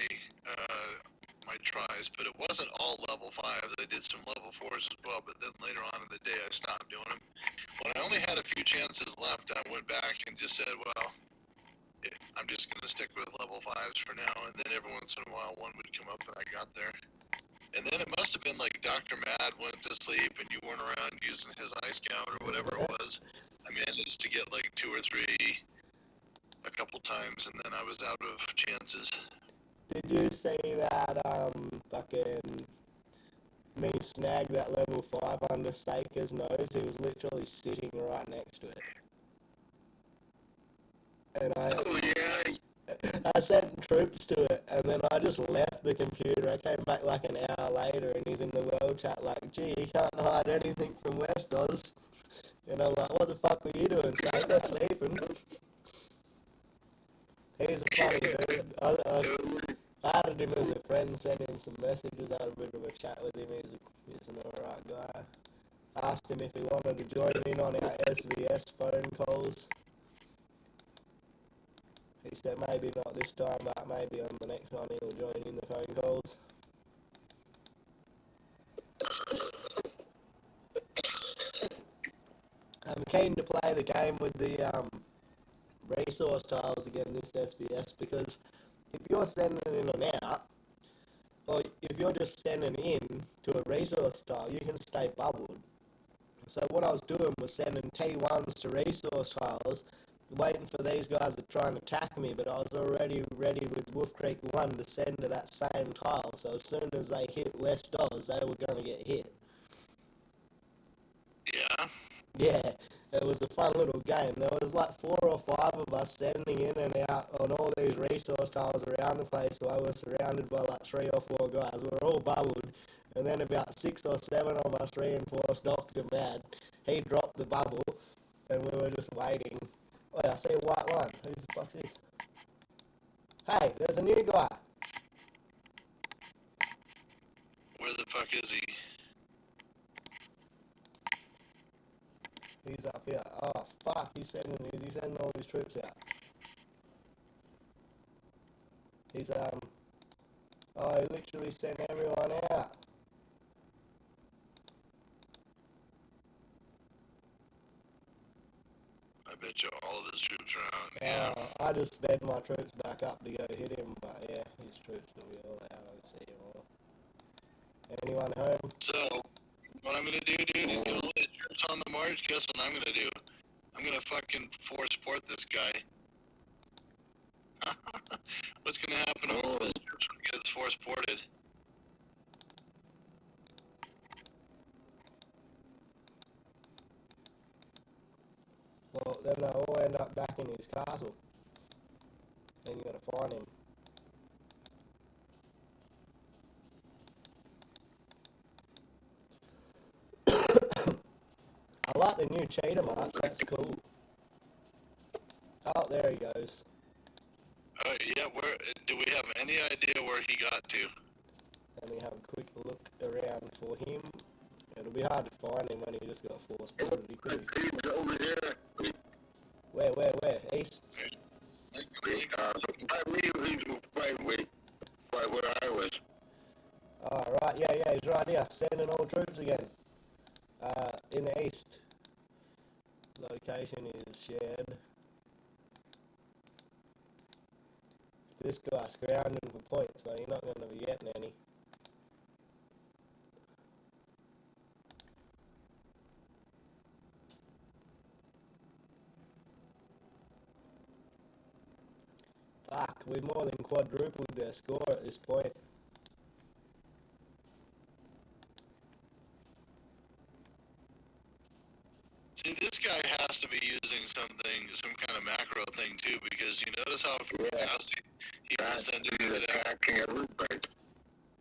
my tries, but it wasn't all level 5s. I did some level 4s as well, but then later on in the day I stopped doing them. When I only had a few chances left, I went back and just said, well, I'm just going to stick with level 5s for now, and then every once in a while one would come up and I got there. And then it must have been like Dr. Mad went to sleep and you weren't around using his Ice Scout or whatever it was. I managed to get like 2 or 3 a couple times, and then I was out of chances. Did you see that fucking me snag that level 5 under Saker's nose? He was literally sitting right next to it. And I sent troops to it, and then I just left the computer. I came back like an hour later, and he's in the world chat like, gee, you can't hide anything from West Oz. And I'm like, what the fuck were you doing, Saker? Sleeping? He's a funny dude. I added him as a friend, sent him some messages, I had a bit of a chat with him. He's an alright guy. Asked him if he wanted to join in on our SVS phone calls. He said maybe not this time, but maybe on the next one he'll join in the phone calls. I'm keen to play the game with the resource tiles again this SBS, because if you're sending in and out, or if you're just sending in to a resource tile, you can stay bubbled. So what I was doing was sending T1s to resource tiles, waiting for these guys to try and attack me, but I was already ready with Wolf Creek 1 to send to that same tile, so as soon as they hit West Oz, they were going to get hit. Yeah? Yeah, it was a fun little game. There was like 4 or 5 of us sending in and out on all these resource tiles around the place, so I was surrounded by like 3 or 4 guys. We were all bubbled, and then about 6 or 7 of us reinforced Dr. Mad. He dropped the bubble, and we were just waiting. Oh yeah, I see a white line. Who the fuck's this? Hey, there's a new guy. Where the fuck is he? He's up here. Oh fuck, he's sending all his troops out. He's oh, he literally sent everyone out. bet you all of his troops are out. Yeah. I just sped my troops back up to go hit him, but yeah, his troops will be all out. I don't see him all. Anyone home? So, what I'm gonna do, dude, is get all his troops on the march. Guess what I'm gonna do? I'm gonna fucking force port this guy. What's gonna happen to all of his troops when he gets force ported? Well, then they'll all end up back in his castle. Then you gotta find him. I like the new cheetah march, that's cool. Oh, there he goes. Yeah, do we have any idea where he got to? Let me have a quick look around for him. It'll be hard to find him when he just got force ported. He could have... He's over here. Where? East? By me, he's by where I was. Oh, right, yeah, he's right here. Sending all troops again. In the east. Location is shared. This guy's scrounging for points, but you're not going to be getting any. Fuck, we more than quadrupled their score at this point. See, this guy has to be using some kind of macro thing too, because you notice how fast he was attacking everybody.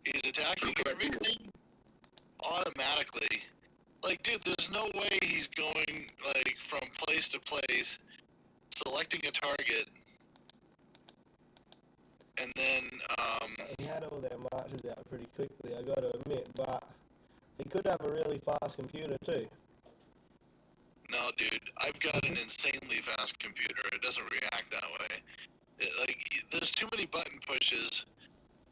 He's attacking everything automatically. Like, dude, there's no way he's going, like, from place to place, selecting a target, and then, He had all their marches out pretty quickly, I gotta admit, but he could have a really fast computer too. no, dude, I've got an insanely fast computer. It doesn't react that way. There's too many button pushes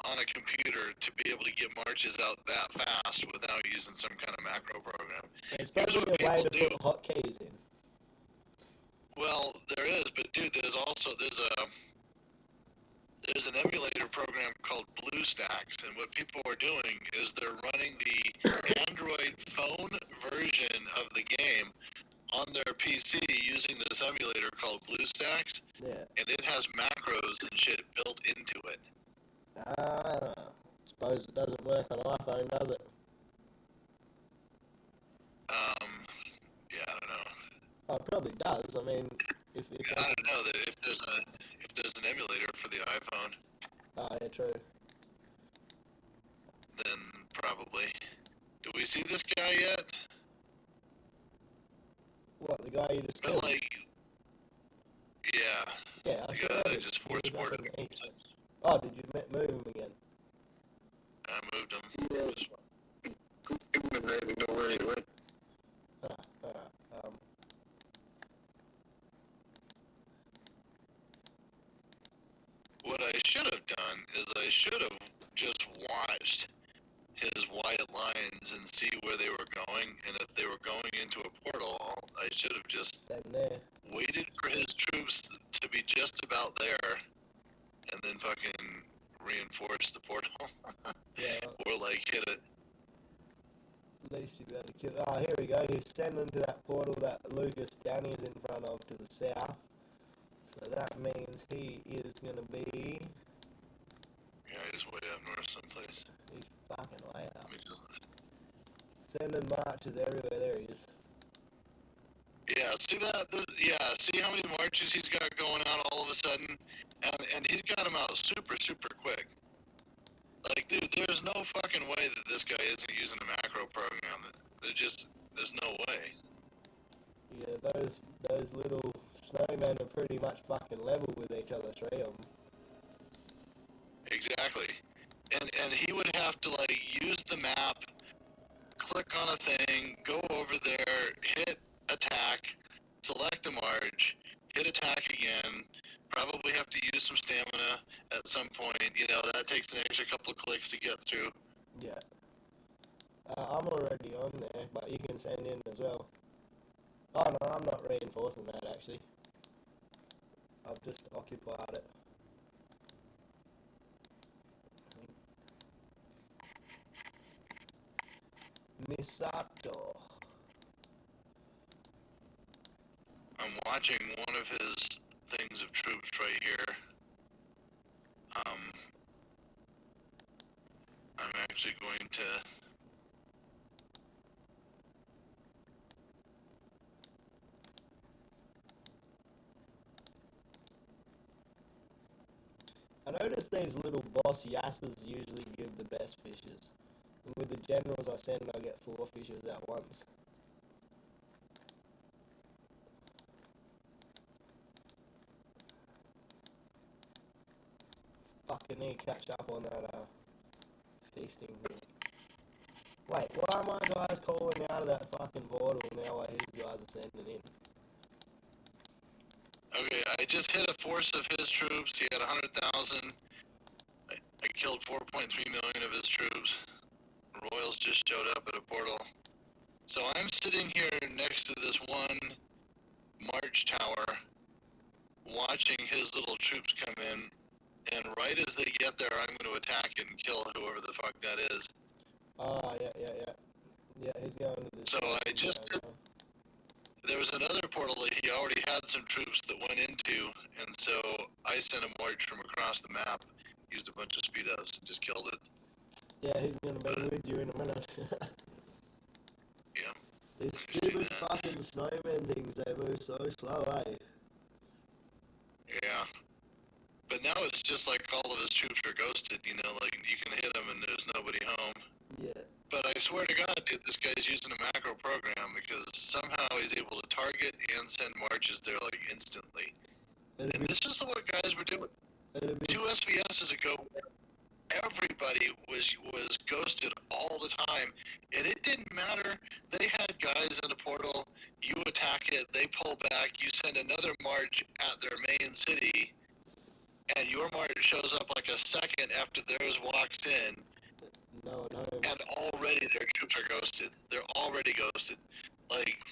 on a computer to be able to get marches out that fast without using some kind of macro program. It's probably a way to put hotkeys in. Well, there is, but dude, there's an emulator program called BlueStacks, and what people are doing is they're running the Android phone version of the game on their PC using this emulator called BlueStacks, and it has macros and shit built into it. Suppose it doesn't work on iPhone, does it? Yeah, I don't know. Oh, it probably does. I mean, if I don't know that if there's an emulator for the iPhone. Oh, yeah, true. Then probably. Do we see this guy yet? What, the guy you just killed? Yeah. Yeah, I saw I just force ported him. Oh, did you move him again? I moved him. Yeah. He wouldn't even know where he went. What I should have done is I should have just watched his white lines and see where they were going, and if they were going into a portal, I should have just waited for his troops to be just about there, and then fucking reinforce the portal. Yeah. Or like hit it. At least you better kill. Oh, here we go. He's sending to that portal that Lucas Danny is in front of to the south. So that means he is going to be... Yeah, he's way up north someplace. He's fucking way up. Sending marches everywhere. There he is. Yeah, see that? See how many marches he's got going out all of a sudden? And he's got them out super, super quick. Like, dude, there's no fucking way that this guy isn't using a macro program. There's no way. Yeah, those little snowmen are pretty much fucking level with each other, three of them. Exactly. And he would have to, like, use the map, click on a thing, go over there, hit attack, select a march, hit attack again, probably have to use some stamina at some point. You know, that takes an extra couple of clicks to get through. Yeah. I'm already on there, but you can send in as well. Oh no, I'm not reinforcing that actually. I've just occupied it. Misato. I'm watching one of his things of troops right here. I'm actually going to... I notice these little boss yasses usually give the best fishes. And with the generals I send, I get 4 fishes at once. Fucking need to catch up on that feasting thing. Wait, why are my guys calling out of that fucking portal now while his guys are sending in? Okay, I just hit a force of his troops. He had 100,000. I killed 4.3 million of his troops. Royals just showed up at a portal. So I'm sitting here next to this one march tower, watching his little troops come in, and right as they get there, I'm going to attack it and kill whoever the fuck that is. Oh, yeah. Yeah, he's going to this. So I just did, there was another portal that he already had some troops that went into, and so I sent a march from across the map, used a bunch of speed ups, and just killed it. Yeah, he's going to be with you in a minute. Yeah. These stupid fucking snowman things, they move so slow, eh? Yeah. But now it's just like all of his troops are ghosted, you know, like you can hit them and there's nobody home. Yeah. But I swear to God, dude, this guy's using a macro program because somehow he's able to target and send marches there like instantly. And this is what guys were doing. 2 SVSs ago, everybody was ghosted all the time, and it didn't matter. They had guys in the portal. You attack it, they pull back. You send another march at their main city, and your march shows up like a second after theirs walks in. No. And already their troops are ghosted. They're already ghosted. Like,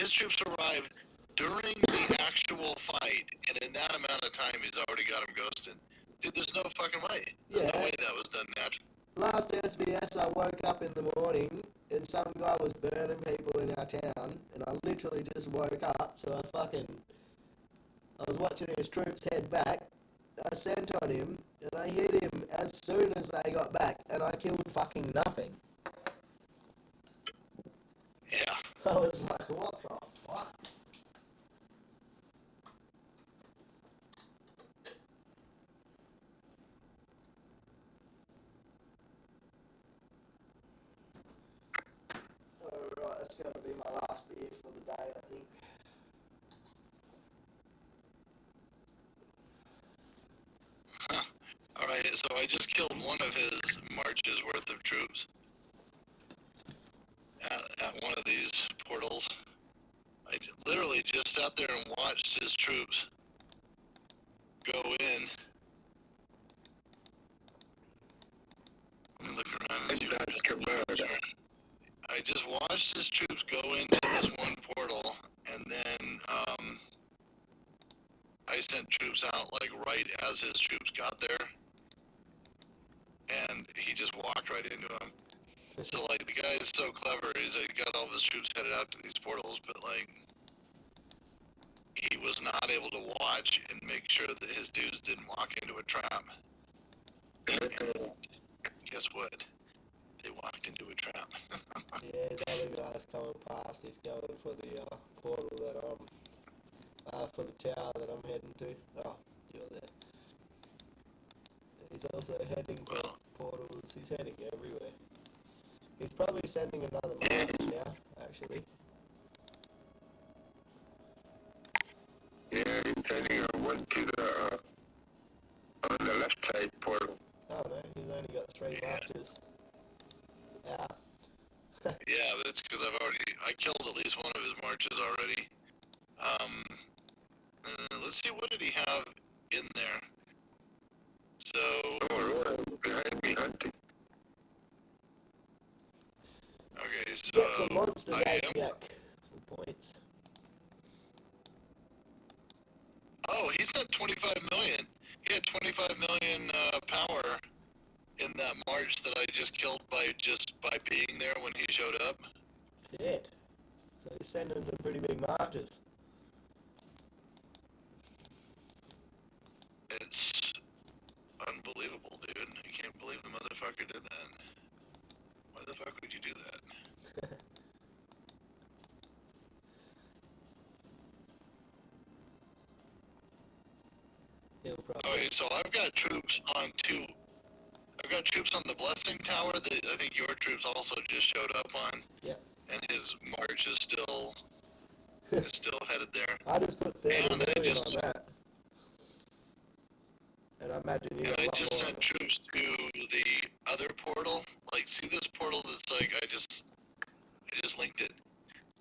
his troops arrived during the actual fight, and in that amount of time, he's already got them ghosted. Dude, there's no fucking way. There's no way that was done naturally. Last SBS, I woke up in the morning, and some guy was burning people in our town, and I literally just woke up, so I was watching his troops head back. I sent on him, and I hit him as soon as they got back, and I killed fucking nothing. Yeah. I was like, what the fuck? Alright, that's going to be my last beer for the day, I think. Huh. Alright, so I just killed one of his marches worth of troops at one of these portals. I literally just sat there and watched his troops go in. Let me look around and see what I just watched his troops go into this one portal, and then I sent troops out like right as his troops got there, and he just walked right into them. So like the guy is so clever, he's like, got all of his troops headed out to these portals, but like he was not able to watch and make sure that his dudes didn't walk into a trap. And guess what? They walked into a trap. Yeah, his other guy's coming past. He's going for the portal that for the tower that I'm heading to. Oh, you're there. He's also heading to portals. He's heading everywhere. He's probably sending another march now, actually. Yeah, he's sending one to the on the left side portal. Oh no, he's only got 3 marches out. Yeah, but it's because I killed at least one of his marches already. Let's see, what did he have in there? So, Behind me hunting. Okay, so Get some monsters, Akiak, for points. he sent 25 million. He had 25 million power in that march that I just killed by being there when he showed up. Shit. So he's sending some pretty big marches. It's unbelievable, dude. I can't believe the motherfucker did that. Why the fuck would you do that? He'll probably... Okay, so I've got troops on two. I've got troops on the Blessing Tower that I think your troops also just showed up on. Yep. And his march is still headed there. I just put 30 million on that. And I imagine you got a lot just more sent troops to the other portal. Like, see this portal that's like I just linked it.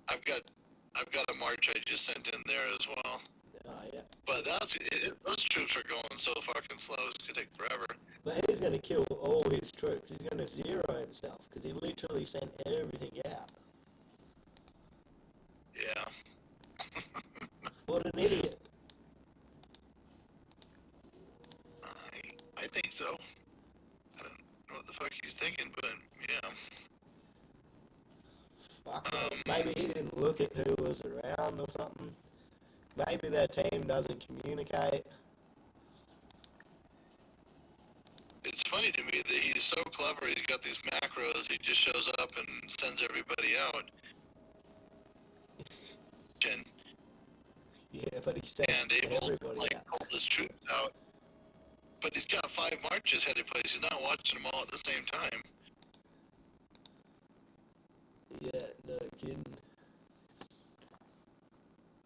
I've got a march I just sent in there as well. Yeah. But those troops are going so fucking slow. It's gonna take forever. But he's gonna kill all his troops. He's gonna zero himself because he literally sent everything out. Yeah. What an idiot. I think so. I don't know what the fuck he's thinking, but yeah. Fuck, maybe he didn't look at who was around or something. Maybe their team doesn't communicate. It's funny to me that he's so clever. He's got these macros. He just shows up and sends everybody out. Yeah, but he sent everybody out. Pull his troops out. But he's got 5 marches headed place. He's not watching them all at the same time. Yeah, no kidding.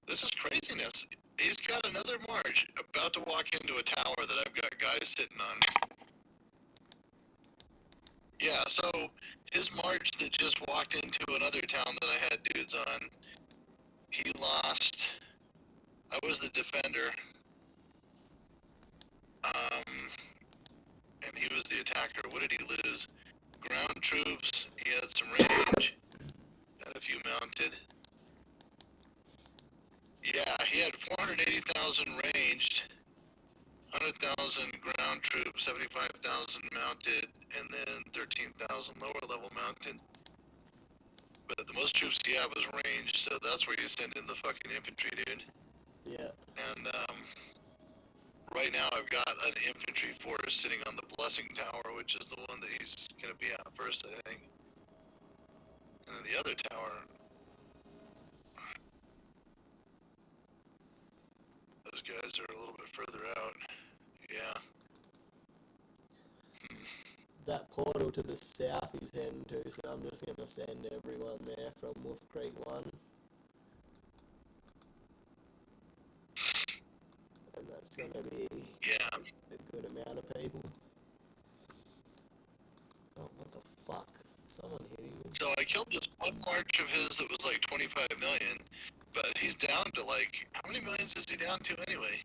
This is craziness. He's got another march about to walk into a tower that I've got guys sitting on. Yeah, so his march that just walked into another town that I had dudes on, he lost. I was the defender. And he was the attacker. What did he lose? Ground troops. He had some range. Had a few mounted. Yeah, he had 480,000 ranged, 100,000 ground troops, 75,000 mounted, and then 13,000 lower level mounted. But the most troops he had was ranged, so that's where you send in the fucking infantry, dude. Yeah. And right now I've got an infantry force sitting on the Blessing Tower, which is the one that he's going to be at first, I think. And then the other tower, those guys are a little bit further out. Yeah. That portal to the south he's heading to, so I'm just going to send everyone there from Wolf Creek 1. And that's going to be a good amount of people. Oh, what the fuck? Someone hitting me. So I killed this one march of his that was like 25 million, but he's down to like, how many millions is he down to anyway?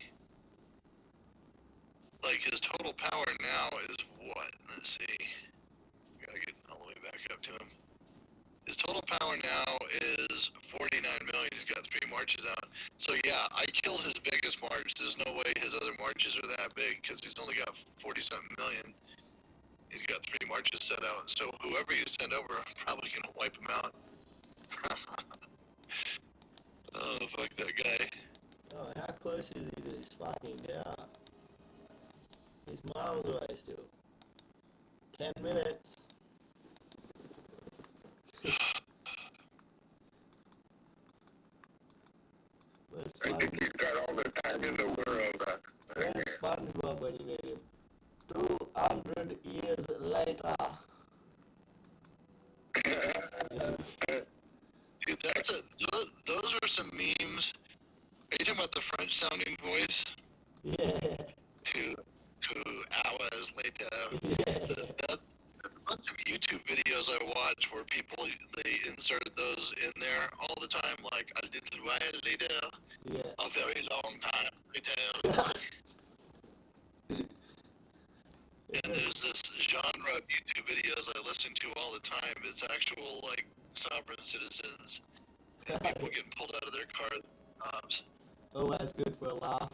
Like his total power now is what? Let's see. Gotta get all the way back up to him. His total power now is 49 million. He's got 3 marches out. So yeah, I killed his biggest march. There's no way his other marches are that big because he's only got 40-something million. He's got 3 marches set out. So whoever you send over, probably gonna wipe him out. Oh, fuck that guy. Oh, how close is he to this fucking guy? He's miles away still. 10 minutes. I think he's got all the time in the world. Where's SpongeBob when you need him? 200 years later. Dude, those are some memes. Are you talking about the French sounding voice? Yeah. 2 hours later. Yeah. That's a bunch of YouTube videos I watch where people, they insert those in there all the time, like a little while later, a very long time later. And there's this genre of YouTube videos I listen to all the time. It's actual, like, sovereign citizens. And people getting pulled out of their cars. Always good for a laugh.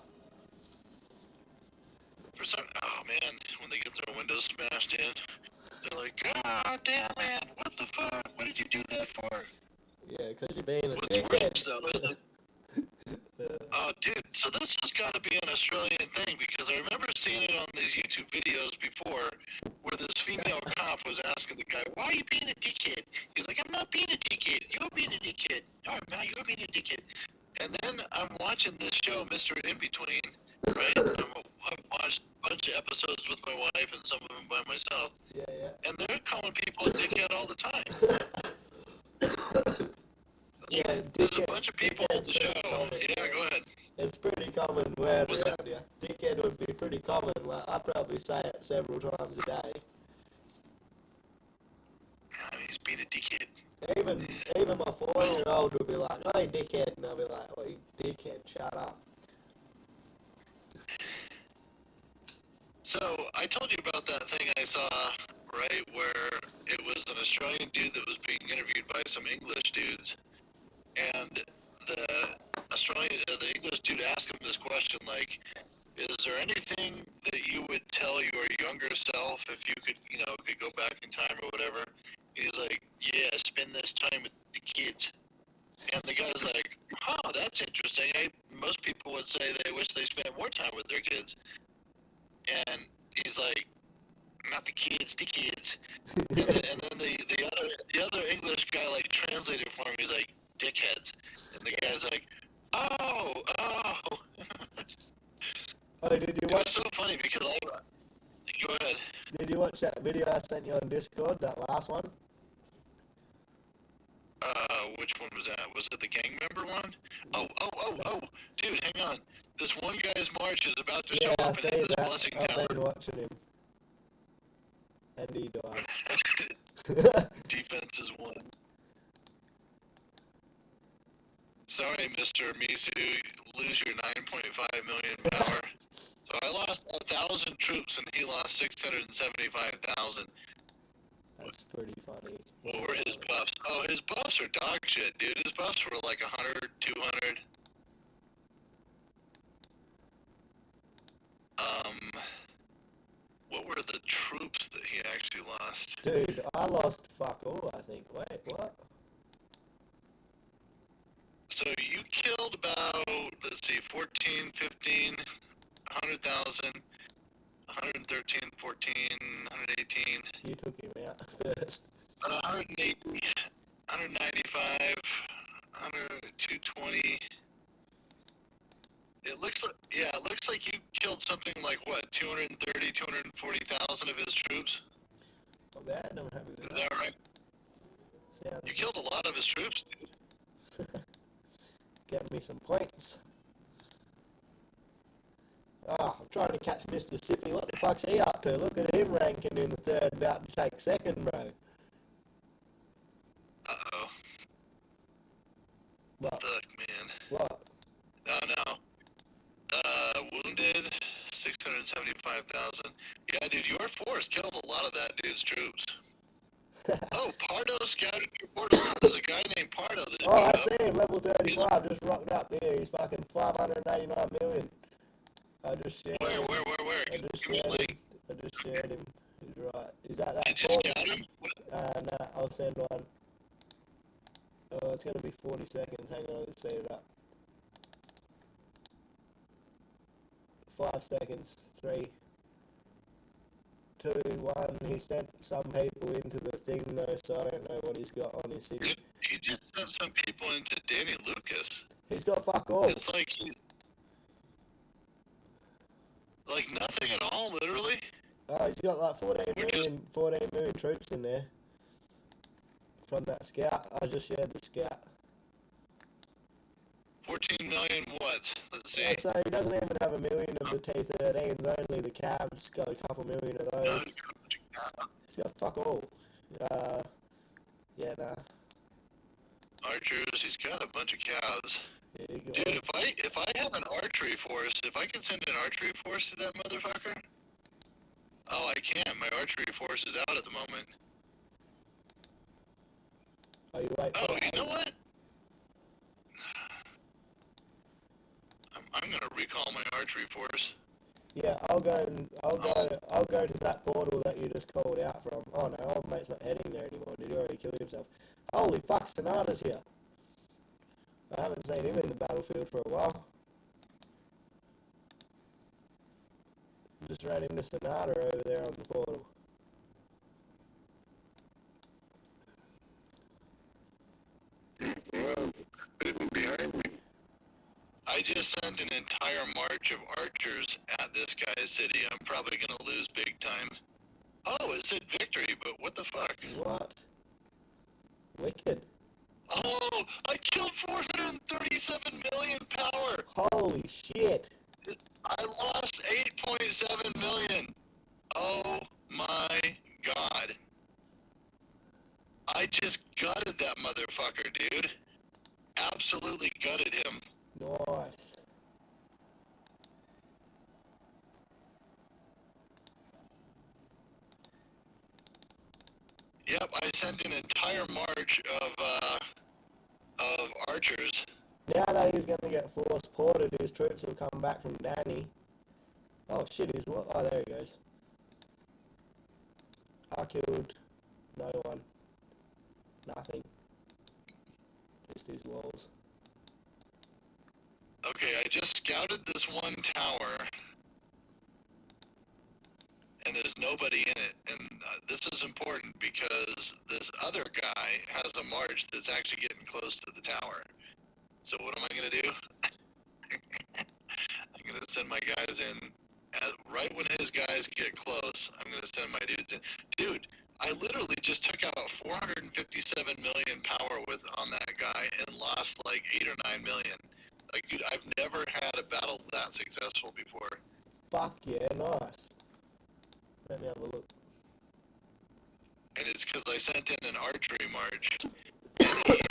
For some, oh man, when they get their windows smashed in, they're like, God damn it, what the fuck? What did you do that for? Yeah, because you're being a What's dickhead. worse though is that, oh dude, so this has got to be an Australian thing, because I remember seeing it on these YouTube videos before, where this female cop was asking the guy, why are you being a dickhead? He's like, I'm not being a dickhead, you're being a dickhead. No, I'm not, you're being a dickhead. And then I'm watching this show, Mr. In Between, right? I've watched a bunch of episodes with my wife and some of them by myself. Yeah, yeah. And they're calling people a dickhead all the time. Yeah, There's a bunch of people on the show. Yeah, go ahead. It's pretty common word around here. Dickhead would be pretty common. Like, I probably say it several times a day. He's being a dickhead. Even my 4-year-old would be like, oh, you dickhead. And I'll be like, oh, you dickhead, shut up. So, I told you about that thing I saw, right, where it was an Australian dude that was being interviewed by some English dudes. And the English dude asked him this question, like, is there anything that you would tell your younger self if you could, could go back in time or whatever? He's like, yeah, spend this time with the kids. And the guy's like, huh, that's interesting. Most people would say they wish they spent more time with their kids. And he's like, not the kids, the kids. And then the other English guy, like, translated for him. He's like, dickheads. And the guy's like, oh. Oh, did you watch? It was so funny because go ahead. Did you watch that video I sent you on Discord, that last one? Which one was that? Was it the gang member one? Oh, dude, hang on. This one guy's march is about to show up in this blessing tower. I've been watching him. And he died. Defense is won. Sorry, Mr. Misu, lose your 9.5 million power. So I lost 1,000 troops and he lost 675,000. That's pretty funny. What were his buffs? Oh, his buffs are dog shit, dude. His buffs were like 100, 200. What were the troops that he actually lost? Dude, I lost fuck all, I think. Wait, what? So you killed about, let's see, 14, 15, 100,000, 113, 14, 118. You took him out first. 180, 195, 220. It looks like you killed something like, what, 230, 240,000 of his troops? Not bad, I don't have it. Is that right? Sounds You killed a lot of his troops, dude. Get me some points. Oh, I'm trying to catch Mississippi. What the fuck's he up to? Look at him ranking in the third, about to take second, bro. Uh-oh. What? Fuck, man. What? No. Wounded, 675,000. Yeah, dude, your force killed a lot of that dude's troops. Oh, Pardo scouted your portal. There's a guy named Pardo that I see him, level 35, just rocked up here. He's fucking 589 million. I just shared him. Where? I just shared him. He's right. Is that Did you portal? scout him? Nah, I'll send one. Oh, it's gonna be 40 seconds. Hang on, let's speed it up. 5 seconds. 3, 2, 1. He sent some people into the thing though, so I don't know what he's got on his city. He just sent some people into Danny Lucas. He's got fuck all. It's like he's like nothing at all, literally. Oh, he's got like 14 million troops in there. From that scout. I just shared the scout. 14 million what? Let's see. Yeah, so he doesn't even have a million of the T-13s, only the Cavs got a couple million of those. He's got fuck all. Yeah, nah. Archers, he's got a bunch of cows. Yeah, dude, if I have an archery force, if I can send an archery force to that motherfucker? Oh, I can't. My archery force is out at the moment. Oh, you wait. Oh, you know what? I'm gonna recall my archery force. Yeah, I'll go to that portal that you just called out from. Oh no, old mate's not heading there anymore. Did he already kill himself? Holy fuck, Sonata's here. I haven't seen him in the battlefield for a while. Just ran into Sonata over there on the portal. Well, behind me. I just sent an entire march of archers at this guy's city. I'm probably gonna lose big time. Oh, it said victory, but what the fuck? What? Wicked. Oh, I killed 437 million power. Holy shit. I lost 8.7 million. Oh my god. I just gutted that motherfucker, dude. Absolutely gutted him. Nice. Yep, I sent an entire march of archers. Now that he's going to get force ported, his troops will come back from Danny. Oh shit, he's what? Oh, there he goes. I killed no one. Nothing. Just his walls. Okay, I just scouted this one tower, and there's nobody in it. And this is important because this other guy has a march that's actually getting close to the tower. So what am I going to do? I'm going to send my guys in. Right when his guys get close, I'm going to send my dudes in. Dude, I literally just took out 457 million power on that guy and lost like 8 or 9 million. Like, dude, I've never had a battle that successful before. Fuck yeah, nice. Let me have a look. And it's because I sent in an archery march,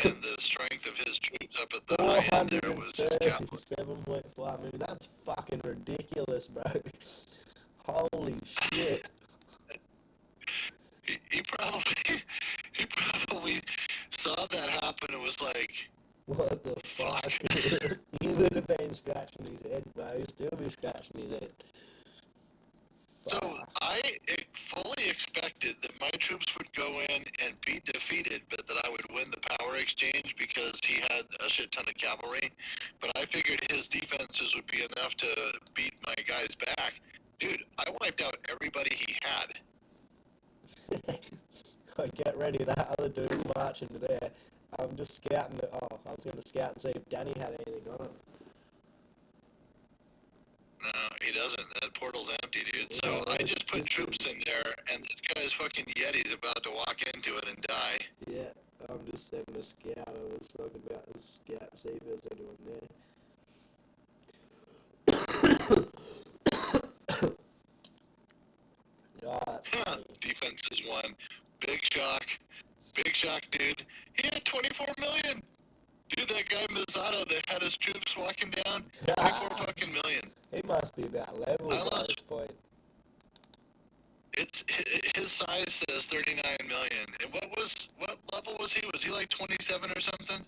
and the strength of his troops up at the high end there was his cavalry. 7.5 million. That's fucking ridiculous, bro. Holy shit. He probably saw that happen and was like, What the fuck? He would have been scratching his head, bro. He'd still be scratching his head. So I fully expected that my troops would go in and be defeated, but that I would win the power exchange because he had a shit ton of cavalry. But I figured his defenses would be enough to beat my guys back. Dude, I wiped out everybody he had. Get ready, that other dude's marching to there. I'm just scouting it. Oh, I was going to scout and see if Danny had anything on it. No, he doesn't. That portal's empty, dude. So I just put troops in there, and this guy's fucking Yeti's about to walk into it and die. Yeah, I'm just sending a scout. I was talking about the scout, see if there's anyone there. Oh, that's funny. Defense is one. Big shock. Big shock, dude. He had 24 million. Dude, that guy Mazzato that had his troops walking down, 24 fucking million. He must be about level at this point. It's his size says 39 million. And what level was he? Was he like 27 or something?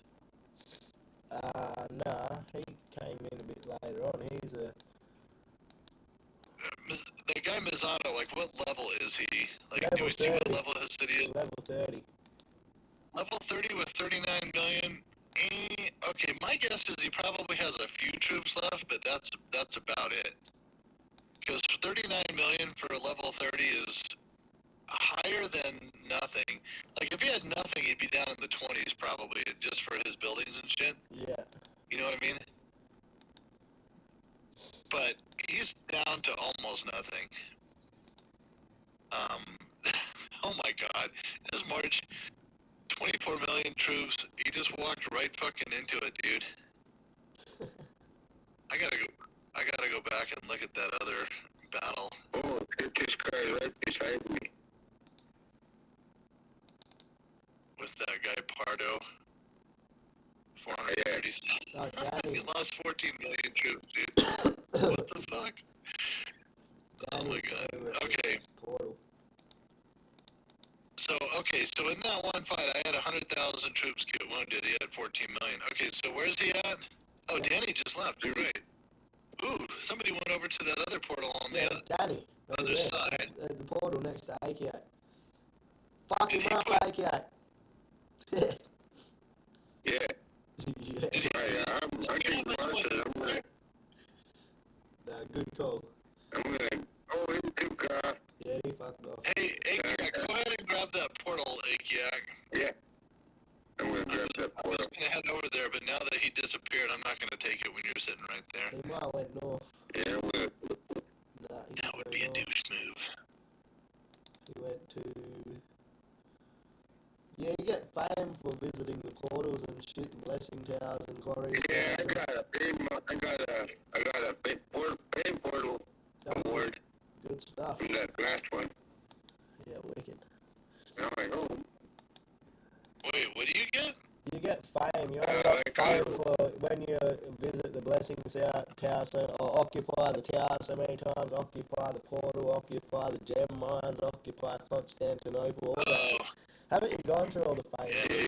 Nah, he came in a bit later on. He's a... The guy Mazzato, like, what level is he? Like, level do we 30. see what level his city is? Level 30. Level 30 with 39 million? Okay, my guess is he probably has a few troops left, but that's about it. Because 39 million for a level 30 is higher than nothing. Like, if he had nothing, he'd be down in the 20s probably, just for his buildings and shit. Yeah. You know what I mean? But he's down to almost nothing. Oh my god. His march, 24 million troops, he just walked right fucking into it, dude. I gotta go back and look at that other battle. Oh, this guy right beside me. With that guy Pardo. 430. He lost 14 million troops, dude. What the fuck? Oh my god. Okay. So in that one fight, I had 100,000 troops get wounded. He had 14 million. Okay, so where's he at? Oh, Danny just left. You're right. Ooh, somebody went over to that other portal on Yeah, the it's Danny. other side. At the portal next to AK. Fuck Did him he up, put- AK. Yeah. Yeah. Did he, I think Martha, I'm gonna Good call. go into car. Yeah, he fucked off. Hey, Akiak, go ahead and grab that portal, Akiak. Yeah. I'm gonna grab that I was portal. gonna head over there, but now that he disappeared, I'm not gonna take it when you're sitting right there. He might have went north. Yeah, I'm gonna. Nah, he That didn't would go be a north. douche move. He went to... Yeah, you get fame for visiting the portals and shit and blessing towers and quarries. Yeah, I got a big portal award Good stuff. from that last one. Yeah, wicked. And I'm like, oh. Wait, what do you get? You get fame. You only get fame for when you visit the blessing tower or occupy the tower so many times, occupy the portal, occupy the gem mines, occupy Constantinople, all that. Oh, Haven't you gone through all the fame? yeah. Yeah,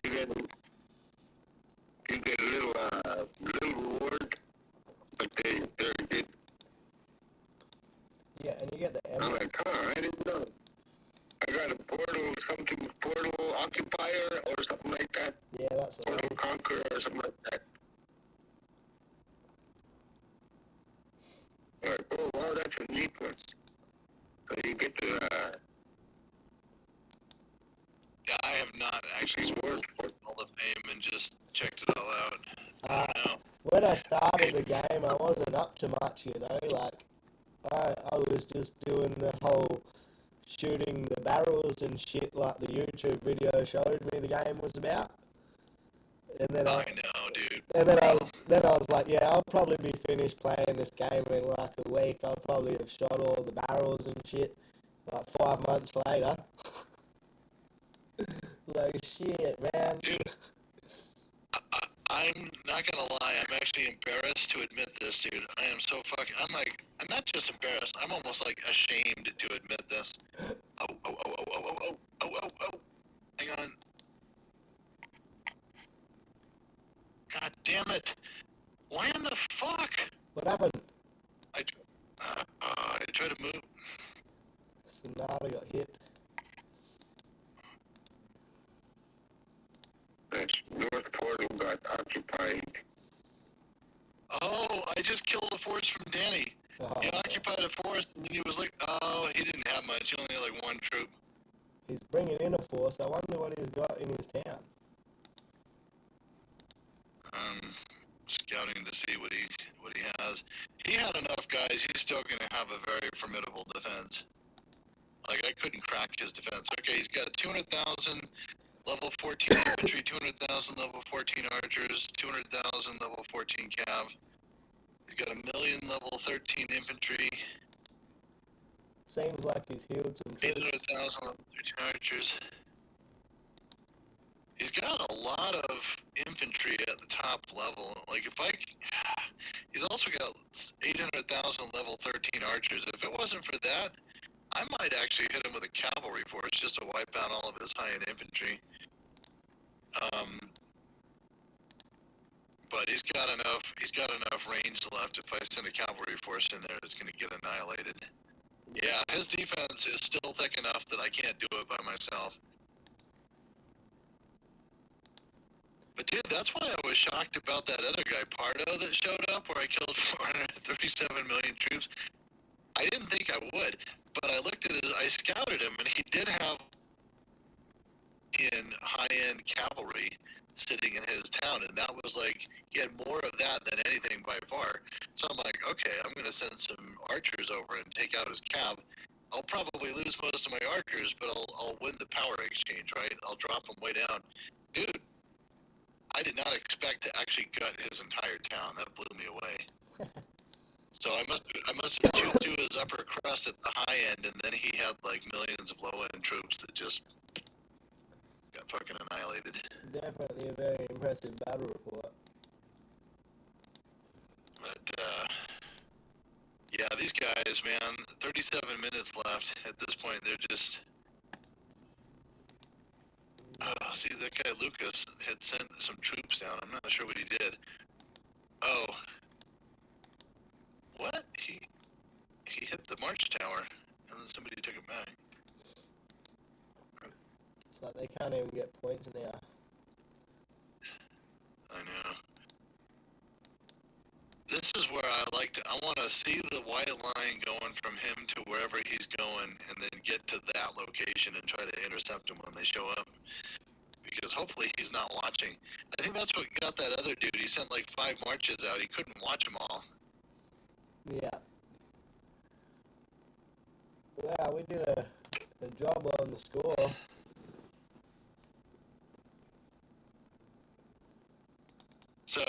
you get a little reward, but they're good. Yeah, and you get the I'm emeralds. like, I didn't know. I got a portal occupier or something like that. Yeah, that's the Portal one. conqueror or something like that. I'm like, oh wow, that's a neat one. So you get to Yeah, I have not actually worked for all the fame and just checked it all out. I don't know. When I started the game, I wasn't up to much, you know, like, I was just doing the whole shooting the barrels and shit like the YouTube video showed me the game was about. And then I know, dude. and then I was like, yeah, I'll probably be finished playing this game in like a week. I'll probably have shot all the barrels and shit like 5 months later. Like shit, man. Dude, I'm not gonna lie, I'm actually embarrassed to admit this, dude. I am so fucking, I'm not just embarrassed, I'm almost like ashamed to admit this. Oh. Hang on. God damn it. Why in the fuck? What happened? I tried to move. Sonata got hit. that north portal got occupied. Oh, I just killed a force from Danny. He occupied a forest, and then he was like, oh, he didn't have much. He only had like one troop. He's bringing in a force. I wonder what he's got in his town. Scouting to see what he has. He had enough guys. He's still going to have a very formidable defense. Like, I couldn't crack his defense. Okay, he's got 200,000 level 14 infantry, 200,000 level 14 archers, 200,000 level 14 cav. He's got 1,000,000 level 13 infantry. Seems like he's healed some troops. 800,000 level 13 archers. He's got a lot of infantry at the top level. Like, he's also got 800,000 level 13 archers. If it wasn't for that, I might actually hit him with a cavalry force just to wipe out all of his high-end infantry. But he's got enough range left. If I send a cavalry force in there, it's going to get annihilated. Yeah, his defense is still thick enough that I can't do it by myself. But dude, that's why I was shocked about that other guy, Pardo, that showed up where I killed 437 million troops. I didn't think I would, but I looked at I scouted him, and he did have in high-end cavalry sitting in his town, and that was like, he had more of that than anything by far. So I'm like, okay, I'm going to send some archers over and take out his cav. I'll probably lose most of my archers, but I'll win the power exchange, right? I'll drop them way down. Dude, I did not expect to actually gut his entire town. That blew me away. So I must have chewed through his upper crust at the high end, and then he had like millions of low-end troops that just got fucking annihilated. Definitely a very impressive battle report. But yeah, these guys, man, 37 minutes left. At this point, they're just. See, that guy Lucas had sent some troops down. I'm not sure what he did. Oh. What? March Tower, and then somebody took it back. It's like they can't even get points now. I know. This is where I want to see the white line going from him to wherever he's going, and then get to that location and try to intercept him when they show up. Because hopefully he's not watching. I think that's what got that other dude. He sent like 5 marches out. He couldn't watch them all. Yeah. Wow, we did a job on the score. So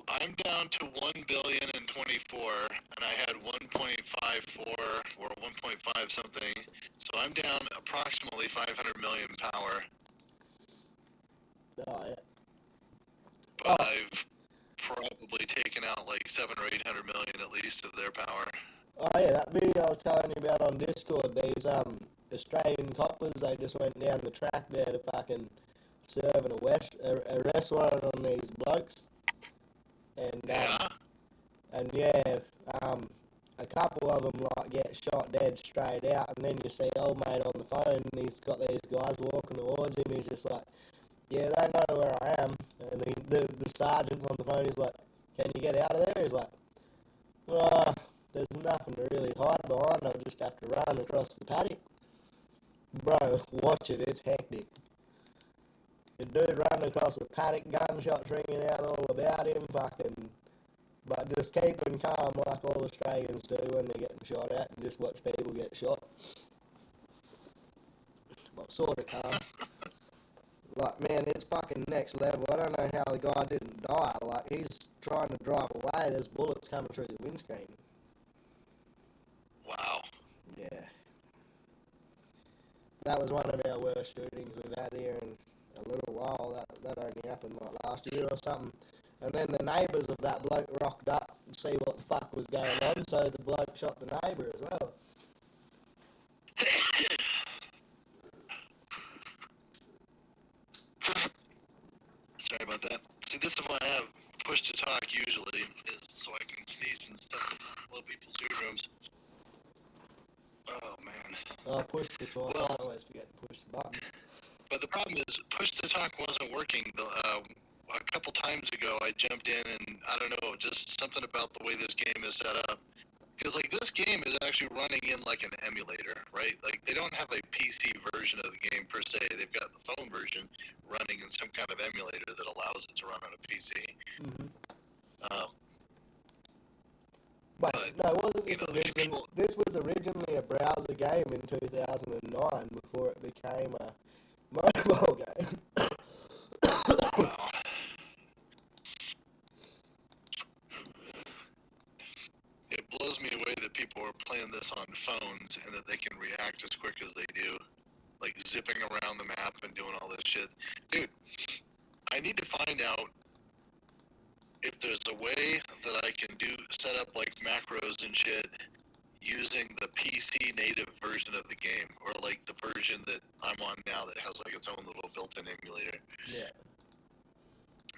I'm down to 1,024,000,024, and I had 1.54 or 1.5 something. So I'm down approximately 500 million power. Oh, yeah. But I've probably taken out like 700 or 800 million at least of their power. Oh, yeah, that video I was telling you about on Discord, these Australian coppers, they just went down the track there to fucking serve an arrest warrant on these blokes. And, a couple of them, like, get shot dead straight out, and then you see old mate on the phone, and he's got these guys walking towards him, he's just like, yeah, they know where I am, and the sergeant's on the phone, he's like, can you get out of there? He's like, there's nothing to really hide behind, I'll just have to run across the paddock. Bro, watch it, it's hectic. The dude running across the paddock, gunshots ringing out all about him, but just keeping calm like all Australians do when they're getting shot at, and just watch people get shot. Well, sort of calm. Like, man, it's fucking next level. I don't know how the guy didn't die. Like, he's trying to drive away, there's bullets coming through the windscreen. Wow. Yeah. That was one of our worst shootings we've had here in a little while. That only happened like last year or something. And then the neighbours of that bloke rocked up to see what the fuck was going on, so the bloke shot the neighbour as well. Sorry about that. See, this is why I have push to talk usually, is so I can sneeze and stuff in other people's eardrums. Oh, man. Oh, push to talk. Well, I always forget to push the button. But the problem is, push to talk wasn't working. A couple times ago, I jumped in and, I don't know, just something about the way this game is set up. Because, like, this game is actually running in like an emulator, right? Like, they don't have a PC version of the game per se. They've got the phone version running in some kind of emulator that allows it to run on a PC. Mm-hmm. But, no, wasn't this was originally a browser game in 2009 before it became a mobile game. Wow. It blows me away that people are playing this on phones and that they can react as quick as they do. Like zipping around the map and doing all this shit. Dude, I need to find out if there's a way that I can set up like macros and shit using the PC native version of the game, or like the version that I'm on now that has like its own little built-in emulator. Yeah.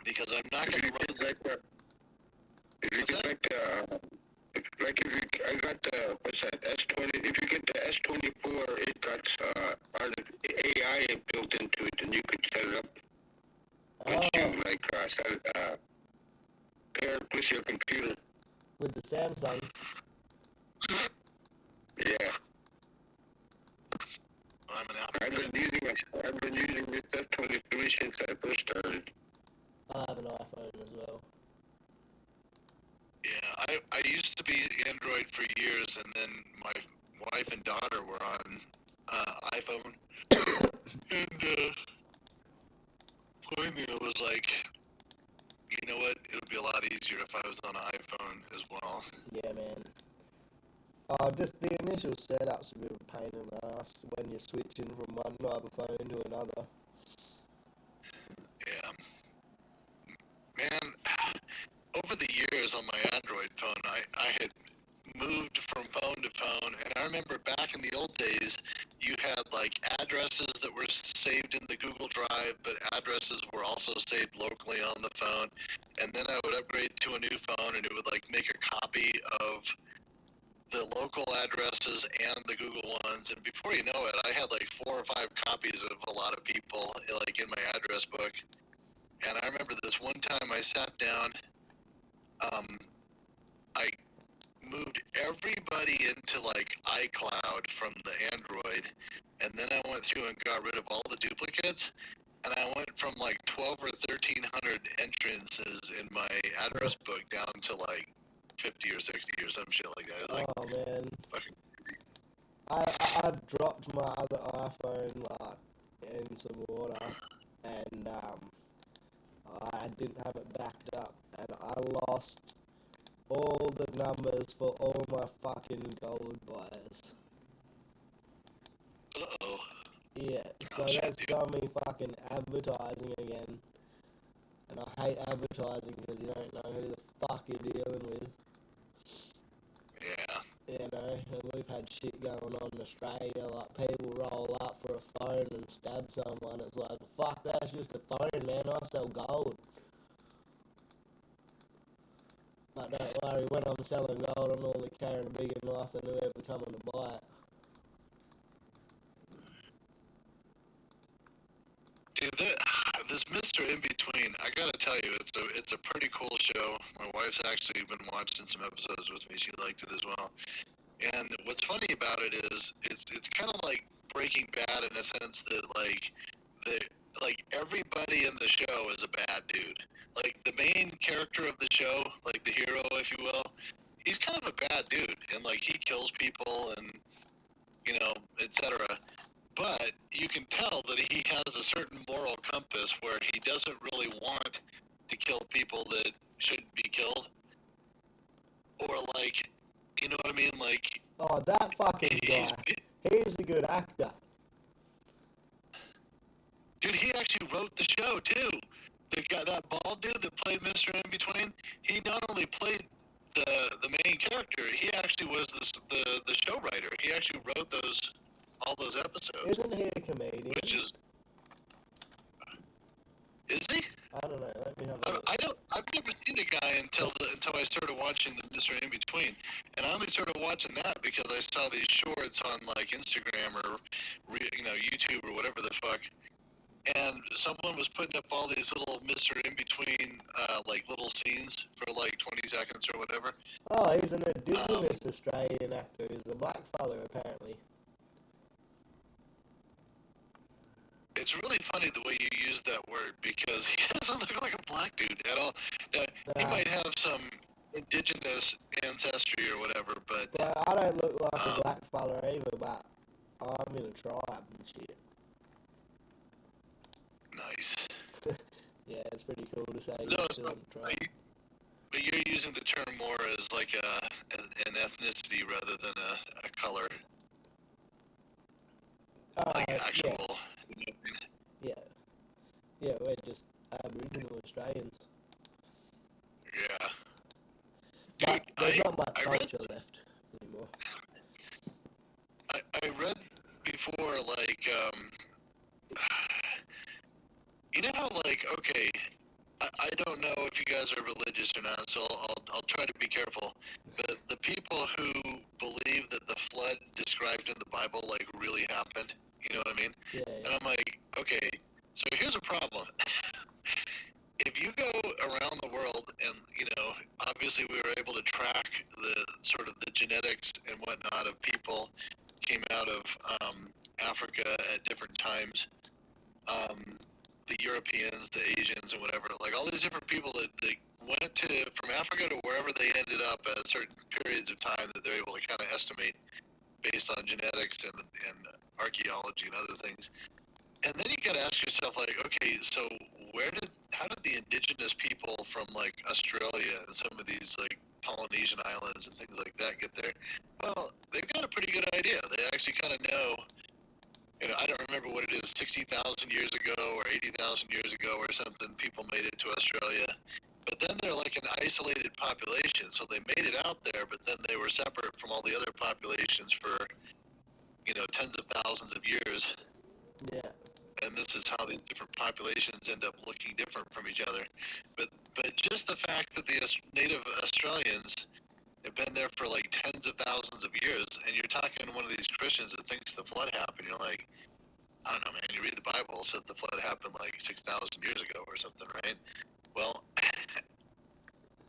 Because I'm not going to run I got the, what's that, S20, if you get the S24, it got AI built into it, and you could set it up. Once you, pair it with your computer. With the Samsung. Yeah. I'm an Apple. I've been using this S23 since I first started. I have an iPhone as well. Yeah, I used to be Android for years, and then my wife and daughter were on iPhone. And finally I was like, you know what, it would be a lot easier if I was on an iPhone as well. Yeah, man. Just the initial setup's a bit of a pain in the ass when you're switching from one type of phone to another. Yeah. Man, over the years on my Android phone, I had moved from phone to phone, and I remember back in the old days, you had like addresses that were saved in the Google Drive, but addresses were also saved locally on the phone, and then I would upgrade to a new phone, and it would like make a copy of the local addresses and the Google ones, and before you know it, I had like 4 or 5 copies of a lot of people, like in my address book. And I remember this one time I sat down, I moved everybody into like iCloud from the Android, and then I went through and got rid of all the duplicates, and I went from like 12 or 1300 entrances in my address book down to like 50 or 60 or some shit like that. Like, oh man, fucking, I've dropped my other iPhone like in some water, and I didn't have it backed up, and I lost all the numbers for all my fucking gold buyers. uh-oh. Yeah, so that's got me fucking advertising again. And I hate advertising because you don't know who the fuck you're dealing with. Yeah. You know, and we've had shit going on in Australia, like people roll up for a phone and stab someone. It's like, fuck, that's just a phone, man, I sell gold. But don't worry, when I'm selling gold, I'm normally carrying a bigger knife than whoever coming to buy it. Dude, this Mr. In Between, I gotta tell you, it's a pretty cool show. My wife's actually been watching some episodes with me. She liked it as well. And what's funny about it is, it's kind of like Breaking Bad in a sense that like everybody in the show is a bad dude. Like the main character of the show, like the hero, if you will, he's kind of a bad dude, and like he kills people and etc. But you can tell that he has a certain moral compass where he doesn't really want to kill people that shouldn't be killed, or like, you know what I mean? Like, oh, that fucking guy, he's a good actor. Dude, he actually wrote the show too. The guy, that bald dude that played Mr. In Between, he not only played the main character, he actually was the show writer. He actually wrote all those episodes. Isn't he a comedian? Is he? I don't know. Let me have a look. I've never seen the guy until I started watching the Mr. In Between, and I only started watching that because I saw these shorts on like Instagram or YouTube or whatever the fuck, and someone was putting up all these little Mr. In Between like little scenes for like 20 seconds or whatever. Oh, he's an indigenous Australian actor. He's a black fella apparently. It's really funny the way you use that word because he doesn't look like a black dude at all. He might have some indigenous ancestry or whatever, but I don't look like a black fella either, but I'm in a tribe and shit. Nice. Yeah, it's pretty cool to say. No, But you're using the term more as like an ethnicity rather than a color. Like actual. Yeah. Yeah, we're just Aboriginal Australians. Yeah. But there's not much culture left anymore. I read before, like, you know how, like, okay, I don't know if you guys are religious or not, so I'll try to be careful. But the people who believe that the flood described in the Bible, like, really happened, you know what I mean? Yeah. And I'm like, okay, so here's a problem. If you go around the world and, obviously we were able to track the sort of the genetics and whatnot of people came out of Africa at different times, the Europeans, the Asians, and whatever, like all these different people that went from Africa to wherever they ended up at certain periods of time that they're able to kind of estimate based on genetics and archaeology and other things. And then you got to ask yourself, like, okay, so how did the indigenous people from like Australia and some of these like Polynesian islands and things like that get there? Well, they've got a pretty good idea. They actually kind of know. I don't remember what it is, 60,000 years ago or 80,000 years ago or something, people made it to Australia. But then they're like an isolated population, so they made it out there, but then they were separate from all the other populations for, tens of thousands of years. Yeah. And this is how these different populations end up looking different from each other. But just the fact that the native Australians have been been there for like tens of thousands of years, and you're talking to one of these Christians that thinks the flood happened. You're like, I don't know, man. You read the Bible, it said the flood happened like 6,000 years ago or something, right? Well,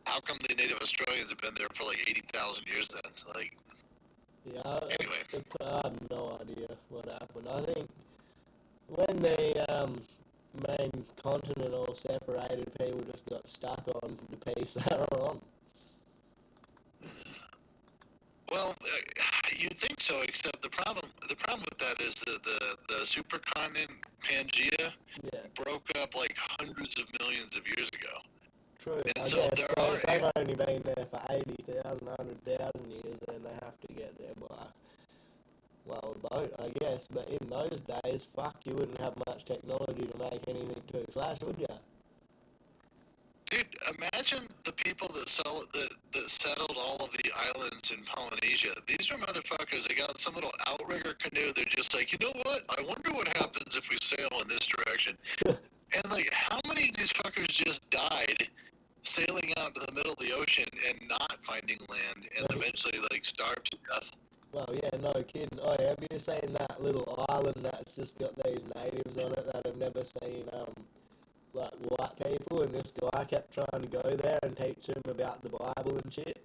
how come the native Australians have been there for like 80,000 years then? Like, yeah, anyway. I have no idea what happened. I think when the main continent all separated, people just got stuck on the piece they were on. Well, you'd think so, except the problem with that is that the supercontinent Pangea broke up like hundreds of millions of years ago. True, And I so guess. there So are, if they've only been there for 80,000, 100,000 years, then they have to get there by, well, a boat, I guess. But in those days, fuck, you wouldn't have much technology to make anything too flash, would you? dude, imagine the people that settled all of the islands in Polynesia. These are motherfuckers. They got some little outrigger canoe. They're just like, you know what? I wonder what happens if we sail in this direction. And like, how many of these fuckers just died sailing out to the middle of the ocean and not finding land, and eventually like starved to death? Well, yeah, no kidding. Oh, have you seen that little island that's just got these natives on it that have never seen, like, white people, and this guy kept trying to go there and teach them about the Bible and shit?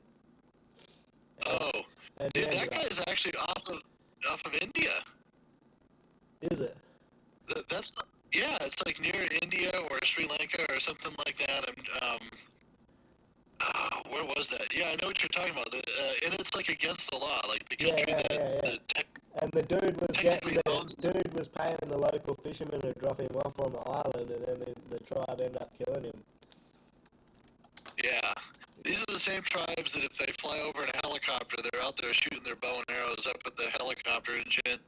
Oh, and dude, that guy is actually off of India. Is it? That's, yeah, it's like near India or Sri Lanka or something like that. Where was that? Yeah, I know what you're talking about. And it's like against the law, like the country and the dude was paying the local fishermen to drop him off on the island, and then the tribe ended up killing him. Yeah. These are the same tribes that if they fly over in a helicopter, they're out there shooting their bow and arrows up at the helicopter and shit.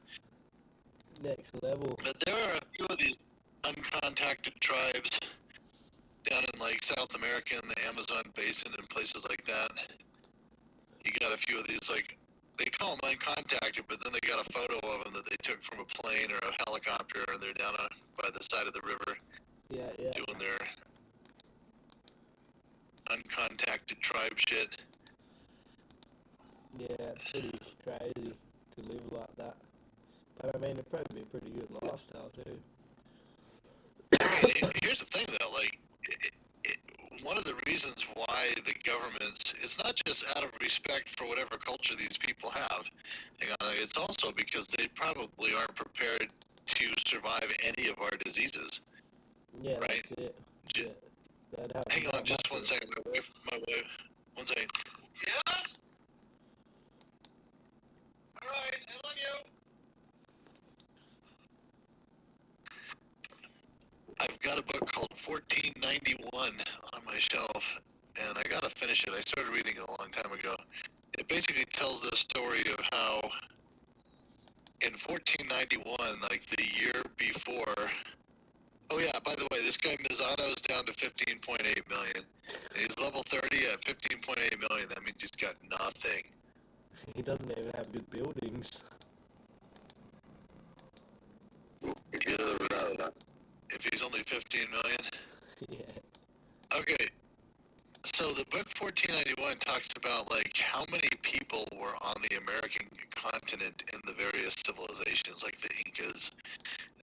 Next level. But there are a few of these uncontacted tribes down in like South America and the Amazon basin and places like that. You got a few of these, like, they call them uncontacted, but then they got a photo of them that they took from a plane or a helicopter, and they're down by the side of the river doing their uncontacted tribe shit. Yeah, it's pretty crazy to live like that. But I mean, it'd probably be a pretty good lifestyle too. I mean, here's the thing though, like, one of the reasons why the governments, it's not just out of respect for whatever culture these people have, it's also because they probably aren't prepared to survive any of our diseases. Yeah, right? That's it. Hang on just one second, my wife, one second. Yes? Alright, I love you. I've got a book called 1491 on my shelf, and I gotta finish it. I started reading it a long time ago. It basically tells the story of how in 1491, like the year before, oh yeah, by the way, this guy Mizzano's down to 15.8 million. And he's level 30 at 15.8 million. That means he's got nothing. He doesn't even have good buildings. If he's only 15 million? Yeah. Okay. So the book 1491 talks about like how many people were on the American continent in the various civilizations, like the Incas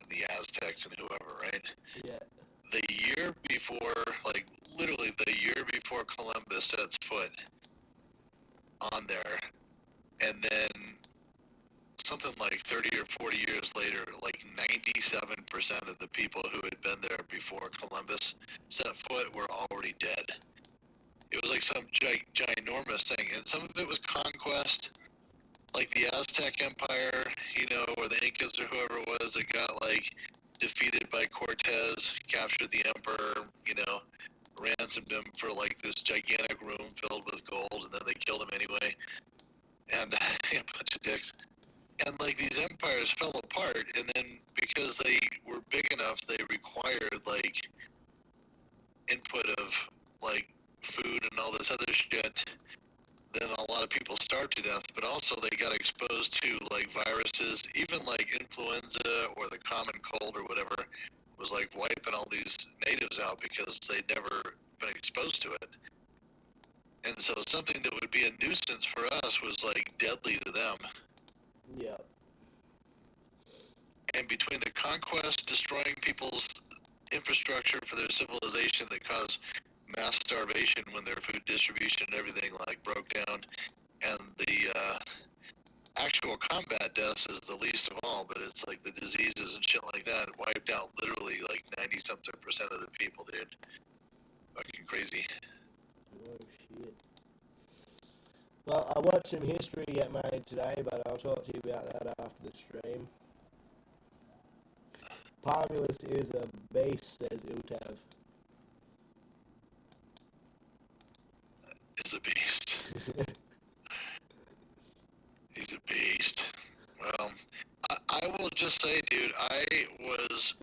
and the Aztecs and whoever, right? Yeah. The year before, like literally the year before Columbus sets foot on there, and then something like 30 or 40 years later, like 97% of the people who had been there before Columbus set foot were already dead. It was like some ginormous thing, and some of it was conquest, like the Aztec Empire, or the Incas or whoever it was that got like defeated by Cortez, captured the emperor, ransomed him for like this gigantic room filled with gold, and then they killed him anyway, and a bunch of dicks. And like these empires fell apart, and then because they were big enough, they required like input of like food and all this other shit. Then a lot of people starved to death, but also they got exposed to like viruses, even like influenza or the common cold or whatever was like wiping all these natives out because they'd never been exposed to it. And so something that would be a nuisance for us was like deadly to them. Yeah. And between the conquest destroying people's infrastructure for their civilization that caused mass starvation when their food distribution and everything like broke down, and the actual combat deaths is the least of all, but it's like the diseases and shit like that wiped out literally like 90-something% of the people, dude. Fucking crazy. Oh shit. Well, I watched some history get made today, but I'll talk to you about that after the stream. Populus is a beast, says Iltav. Is a beast. He's a beast. Well, I will just say, dude, I was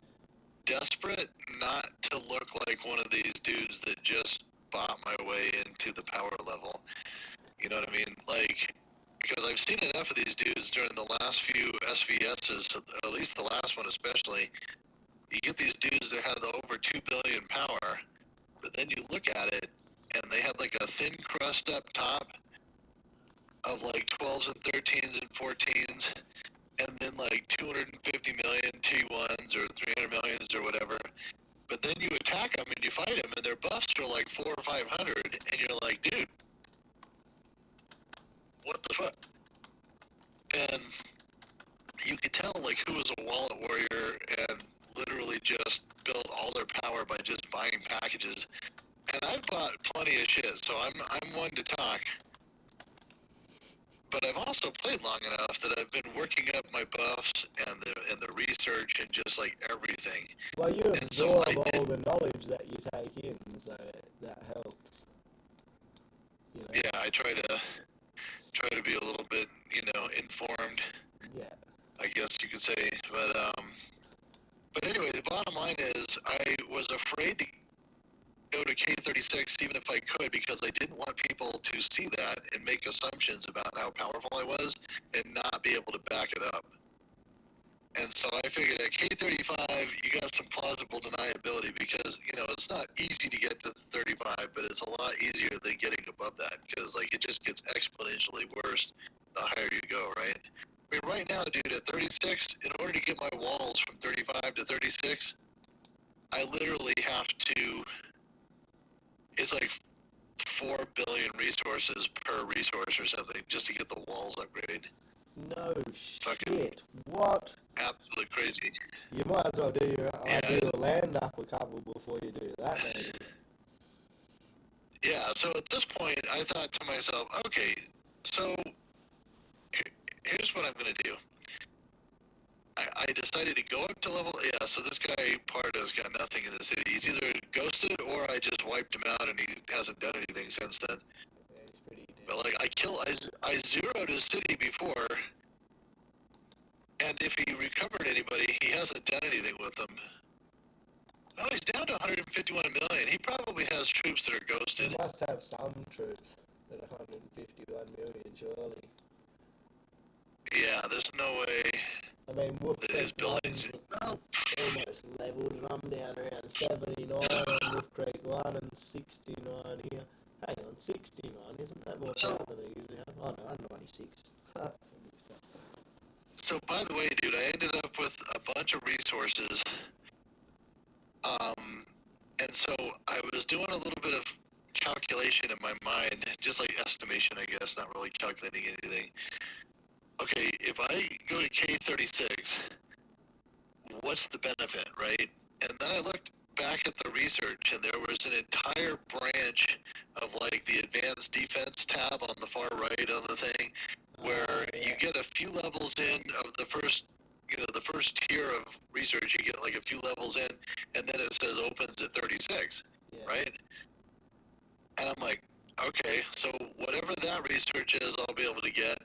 desperate not to look like one of these dudes that just bought my way into the power level. You know what I mean? Like, because I've seen enough of these dudes during the last few SVSs, at least the last one especially. You get these dudes that have the over 2 billion power, but then you look at it, and they have like a thin crust up top of like 12s and 13s and 14s, and then like 250 million T1s or 300 millions or whatever. But then you attack them and you fight them, and their buffs are like 400 or 500, and you're like, dude, what the fuck? And you could tell like who was a wallet warrior and literally just built all their power by just buying packages. And I've bought plenty of shit, so I'm one to talk. But I've also played long enough that I've been working up my buffs and the research and just like everything. Well, you absorb all the knowledge that you take in, so that helps. You know? Yeah, I try to be a little bit, informed. Yeah. I guess you could say, but anyway, the bottom line is I was afraid to go to K36 even if I could, because I didn't want people to see that and make assumptions about how powerful I was and not be able to back it up. And so I figured at K35 you got some plausible deniability, because it's not easy to get to 35, but it's a lot easier than getting above that, because like it just gets exponentially worse the higher you go, right? I mean, right now, dude, at 36, in order to get my walls from 35 to 36, I literally have to, it's like 4 billion resources per resource or something just to get the walls upgraded. No shit. What? Absolutely crazy. You might as well do do the land up a couple before you do that, maybe. Yeah, so at this point, I thought to myself, okay, so here's what I'm going to do. I decided to go up to level, so this guy, Pardo's got nothing in the city. He's either ghosted or I just wiped him out and he hasn't done anything since then. Yeah, he's pretty dead. But like, I zeroed his city before, and if he recovered anybody, he hasn't done anything with them. Oh, he's down to 151 million. He probably has troops that are ghosted. He must have some troops at 151 million, surely. Yeah, there's no way. I mean, Wolf His Creek buildings 1's almost leveled, and I'm down around 79 on Wolf Creek 1 and 69 here. Hang on, 69, isn't that more power than I usually have? Oh no, I'm 96. So, by the way, dude, I ended up with a bunch of resources. And so I was doing a little bit of calculation in my mind, just like estimation, I guess, not really calculating anything. Okay, if I go to K36, what's the benefit, right? And then I looked back at the research, and there was an entire branch of like the advanced defense tab on the far right of the thing, where you get a few levels in of the first, the first tier of research, you get like a few levels in, and then it says opens at 36, right? And I'm like, okay, so whatever that research is, I'll be able to get.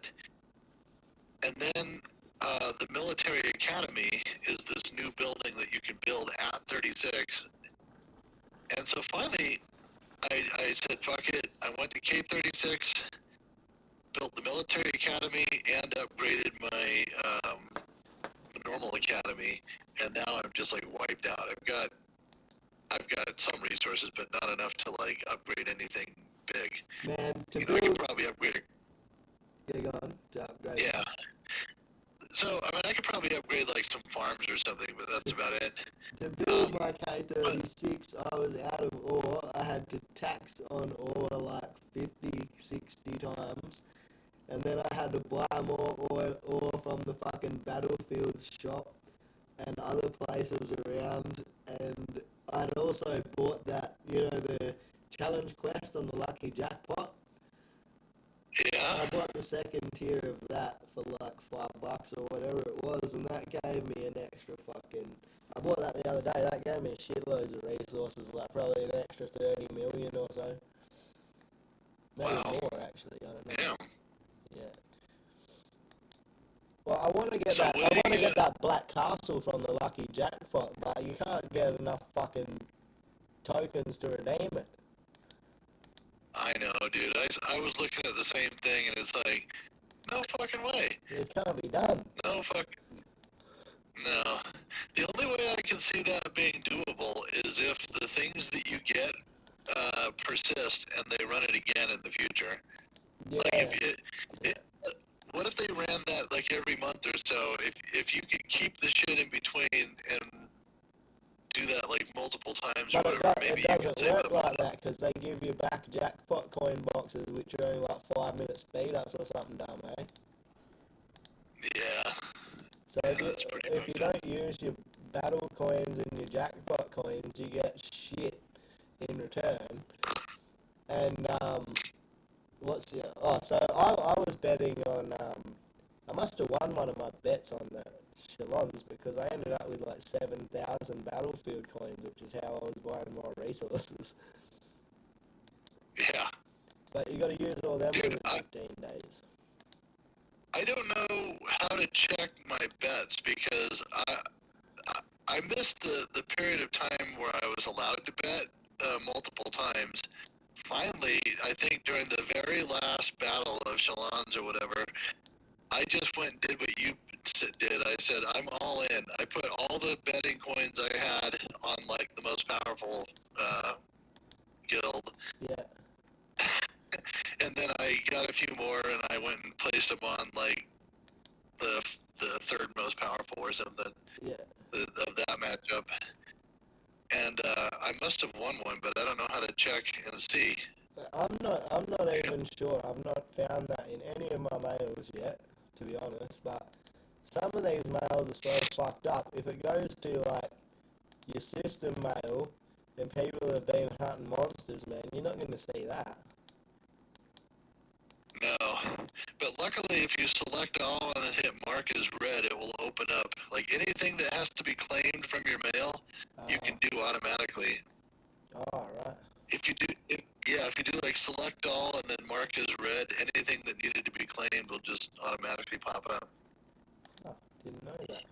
And then the military academy is this new building that you can build at 36. And so finally, I said, fuck it. I went to K36, built the military academy, and upgraded my normal academy. And now I'm just like wiped out. I've got some resources, but not enough to like upgrade anything big. Man, to I build... could probably upgrade. Yeah, go on. To upgrade. Yeah. So, I mean, I could probably upgrade, like, some farms or something, but that's about it. To build my K36, I was out of ore. I had to tax on ore like 50, 60 times. And then I had to buy more ore from the fucking Battlefield shop and other places around. And I'd also bought that, the challenge quest on the Lucky Jackpot. Yeah. I bought the second tier of that for like $5 or whatever it was, and that gave me an extra fucking... I bought that the other day. That gave me shitloads of resources, like probably an extra 30 million or so. Maybe more, actually. I don't know. Damn. Yeah. Well, I want to get that Black Castle from the Lucky Jackpot, but you can't get enough fucking tokens to redeem it. I know, dude. I was looking at the same thing, and it's like, no fucking way. It can't be done. No No. The only way I can see that being doable is if the things that you get persist and they run it again in the future. Yeah. Like what if they ran that like every month or so? If you could keep the shit in between and do that like multiple times or whatever, maybe it doesn't work like that because they give you back jackpot coin boxes which are only like 5-minute speed ups or something dumb, eh? Yeah. So if you don't use your battle coins and your jackpot coins, you get shit in return. And so I was betting on I must have won one of my bets on the Shalons because I ended up with like 7,000 battlefield coins, which is how I was buying more resources. Yeah. But you got to use all them within 15 days. I don't know how to check my bets because I missed the period of time where I was allowed to bet multiple times. Finally, I think during the very last battle of Shalons or whatever, I just went and did what you did. I said, I'm all in. I put all the betting coins I had on, like, the most powerful guild. Yeah. And then I got a few more, and I went and placed them on, like, the third most powerful or something. Yeah. Of that matchup. And I must have won one, but I don't know how to check and see. I'm not even sure. I've not found that in any of my mails yet, to be honest. But some of these mails are so fucked up. If it goes to like your system mail and people have been hunting monsters, man, you're not going to see that. No, but luckily if you select all and then hit mark as read, it will open up. Like anything that has to be claimed from your mail, you can do automatically. Oh, right. If you do like select all and then mark as read, anything that needed to be claimed will just automatically pop up. Oh, didn't know that.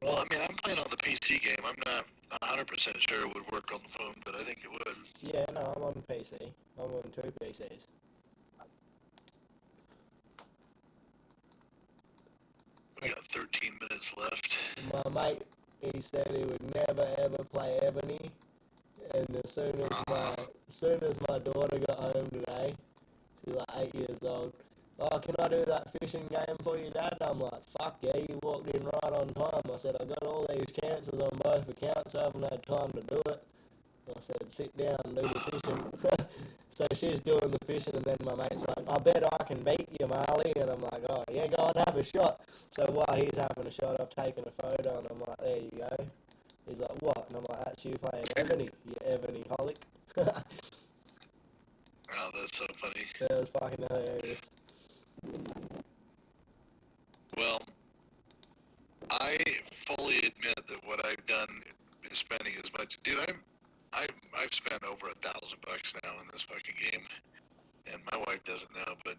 Well, I mean, I'm playing on the PC game. I'm not 100% sure it would work on the phone, but I think it would. Yeah, no, I'm on PC. I'm on 2 PCs. We got 13 minutes left. My mate, he said he would never ever play Evony, and as soon as my daughter got home today, she's like 8 years old. Oh, can I do that fishing game for you, Dad? And I'm like, fuck yeah, you walked in right on time. I said, I got all these chances on both accounts, I haven't had time to do it. I said, sit down and do the fishing. So she's doing the fishing, and then my mate's like, I bet I can beat you, Marley. And I'm like, oh, yeah, go and have a shot. So while he's having a shot, I've taken a photo, and I'm like, there you go. He's like, what? And I'm like, that's you playing Evony, you Evony-holic. Oh, that's so funny. That was fucking hilarious. Well, I fully admit that what I've done is spending as much. Dude, I've spent over $1,000 now in this fucking game, and my wife doesn't know. But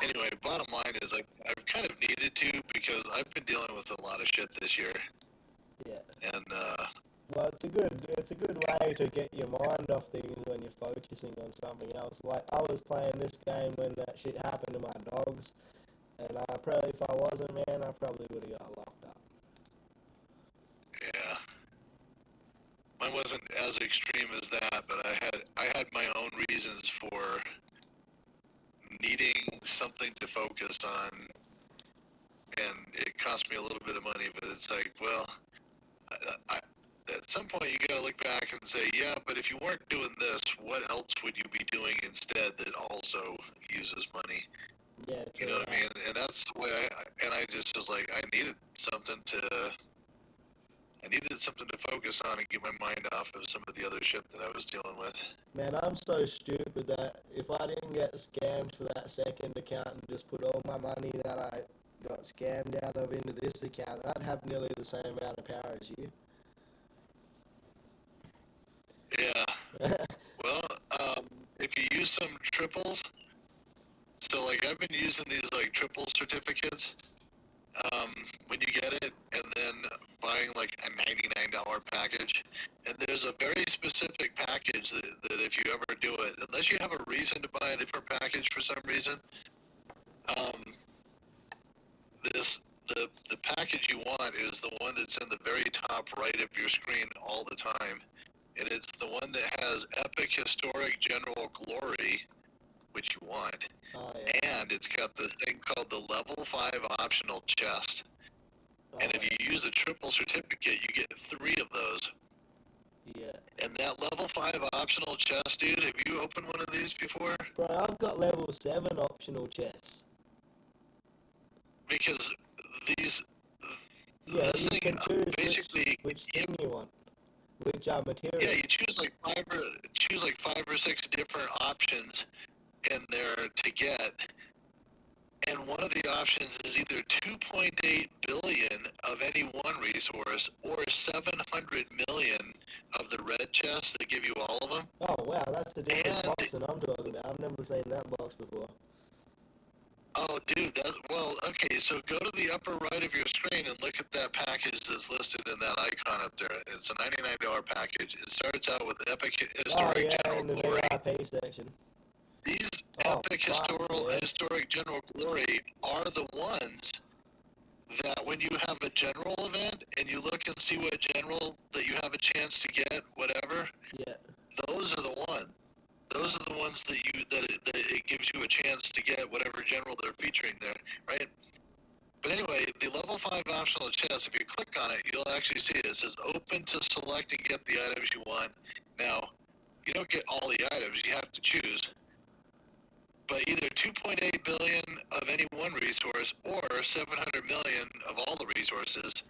anyway, bottom line is I've kind of needed to because I've been dealing with a lot of shit this year. Yeah. And well, it's a good way to get your mind off things when you're focusing on something else. Like I was playing this game when that shit happened to my dogs, and I probably, if I wasn't, man, I probably would have got locked up. Yeah. mine wasn't as extreme as that, but I had my own reasons for needing something to focus on, and it cost me a little bit of money. But it's like, well, at some point you gotta look back and say, yeah, but if you weren't doing this, what else would you be doing instead that also uses money? Yeah, you know what I mean? And that's the way I just was like, I needed something to focus on and get my mind off of some of the other shit that I was dealing with. Man, I'm so stupid that if I didn't get scammed for that second account and just put all my money that I got scammed out of into this account, I'd have nearly the same amount of power as you. Yeah. Well, if you use some triples, so like I've been using these like triple certificates, when you get it, and then buying like a $99 package, and there's a very specific package that if you ever do it, unless you have a reason to buy a different package for some reason, the package you want is the one that's in the very top right of your screen all the time, and it's the one that has Epic Historic General Glory, which you want. Oh, yeah. And it's got this thing called the Level 5 Optional Chest. And if you use a triple certificate, you get 3 of those. Yeah. And that Level 5 Optional Chest, dude, have you opened one of these before? Bro, I've got Level 7 optional chests. Because these... Yeah, you thing, can choose basically, which thing you want. Which material. Yeah, you choose like 5 or 6 different options in there to get. And one of the options is either 2.8 billion of any one resource or 700 million of the red chests that give you all of them. Oh, wow, that's the different box that I'm talking about. I've never seen that box before. Oh, dude, okay, so go to the upper right of your screen and look at that package that's listed in that icon up there. It's a $99 package. It starts out with Epic Historic General in the Glory. VIP section. These Epic Historic General Glory are the ones that when you have a general event and you look and see what general that you have a chance to get, whatever, yeah, those are the ones. Those are the ones that it gives you a chance to get whatever general they're featuring there, right? But anyway, the level 5 optional chest, if you click on it, you'll actually see it. It says open to select and get the items you want. Now, you don't get all the items, you have to choose. But either 2.8 billion of any one resource or 700 million of all the resources,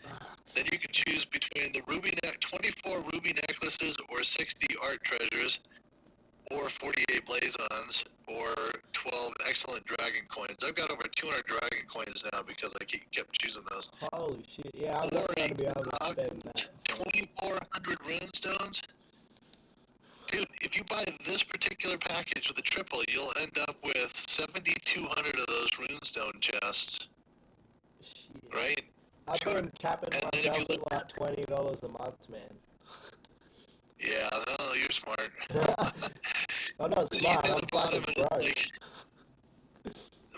then you can choose between the 24 ruby necklaces or 60 art treasures, or 48 blazons, or 12 excellent dragon coins. I've got over 200 dragon coins now because I kept choosing those. Holy shit, yeah, I'm not going to be able to spend that. 2,400 runestones? Dude, if you buy this particular package with a triple, you'll end up with 7,200 of those runestone chests. Shit. Right? I've been capping myself at like $20 a month, man. Yeah, no, you're smart. I'm not smart, I'm fucking broke. Like,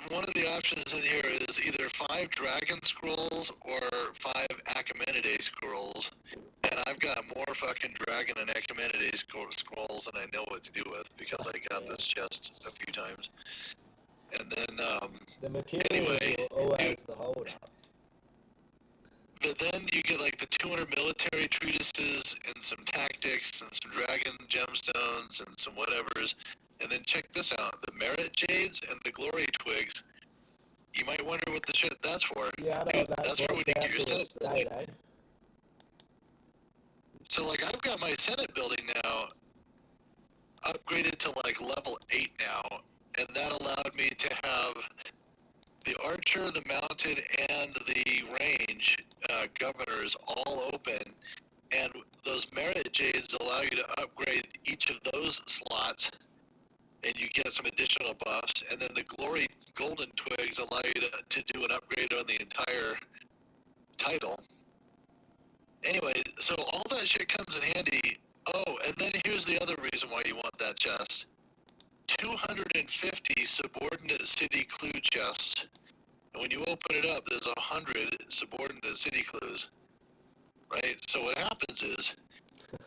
one of the options in here is either 5 dragon scrolls or 5 Achaemenid scrolls. And I've got more fucking dragon and Achaemenid scrolls than I know what to do with because I got this chest a few times. And then, the materials are always the holdup. But then you get like the 200 military treatises and some tactics and some dragon gemstones and some whatevers. And then check this out, the merit jades and the glory twigs. You might wonder what the shit that's for. Yeah, I know that's for when you get your Senate building. So like I've got my Senate building now upgraded to like level 8 now, and that allowed me to have the archer, the mounted, and the range governors all open, and those merit jades allow you to upgrade each of those slots, and you get some additional buffs, and then the glory golden twigs allow you to do an upgrade on the entire title. Anyway, so all that shit comes in handy. Oh, and then here's the other reason why you want that chest. 250 subordinate city clue chests. And when you open it up, there's 100 subordinate city clues. Right? So what happens is,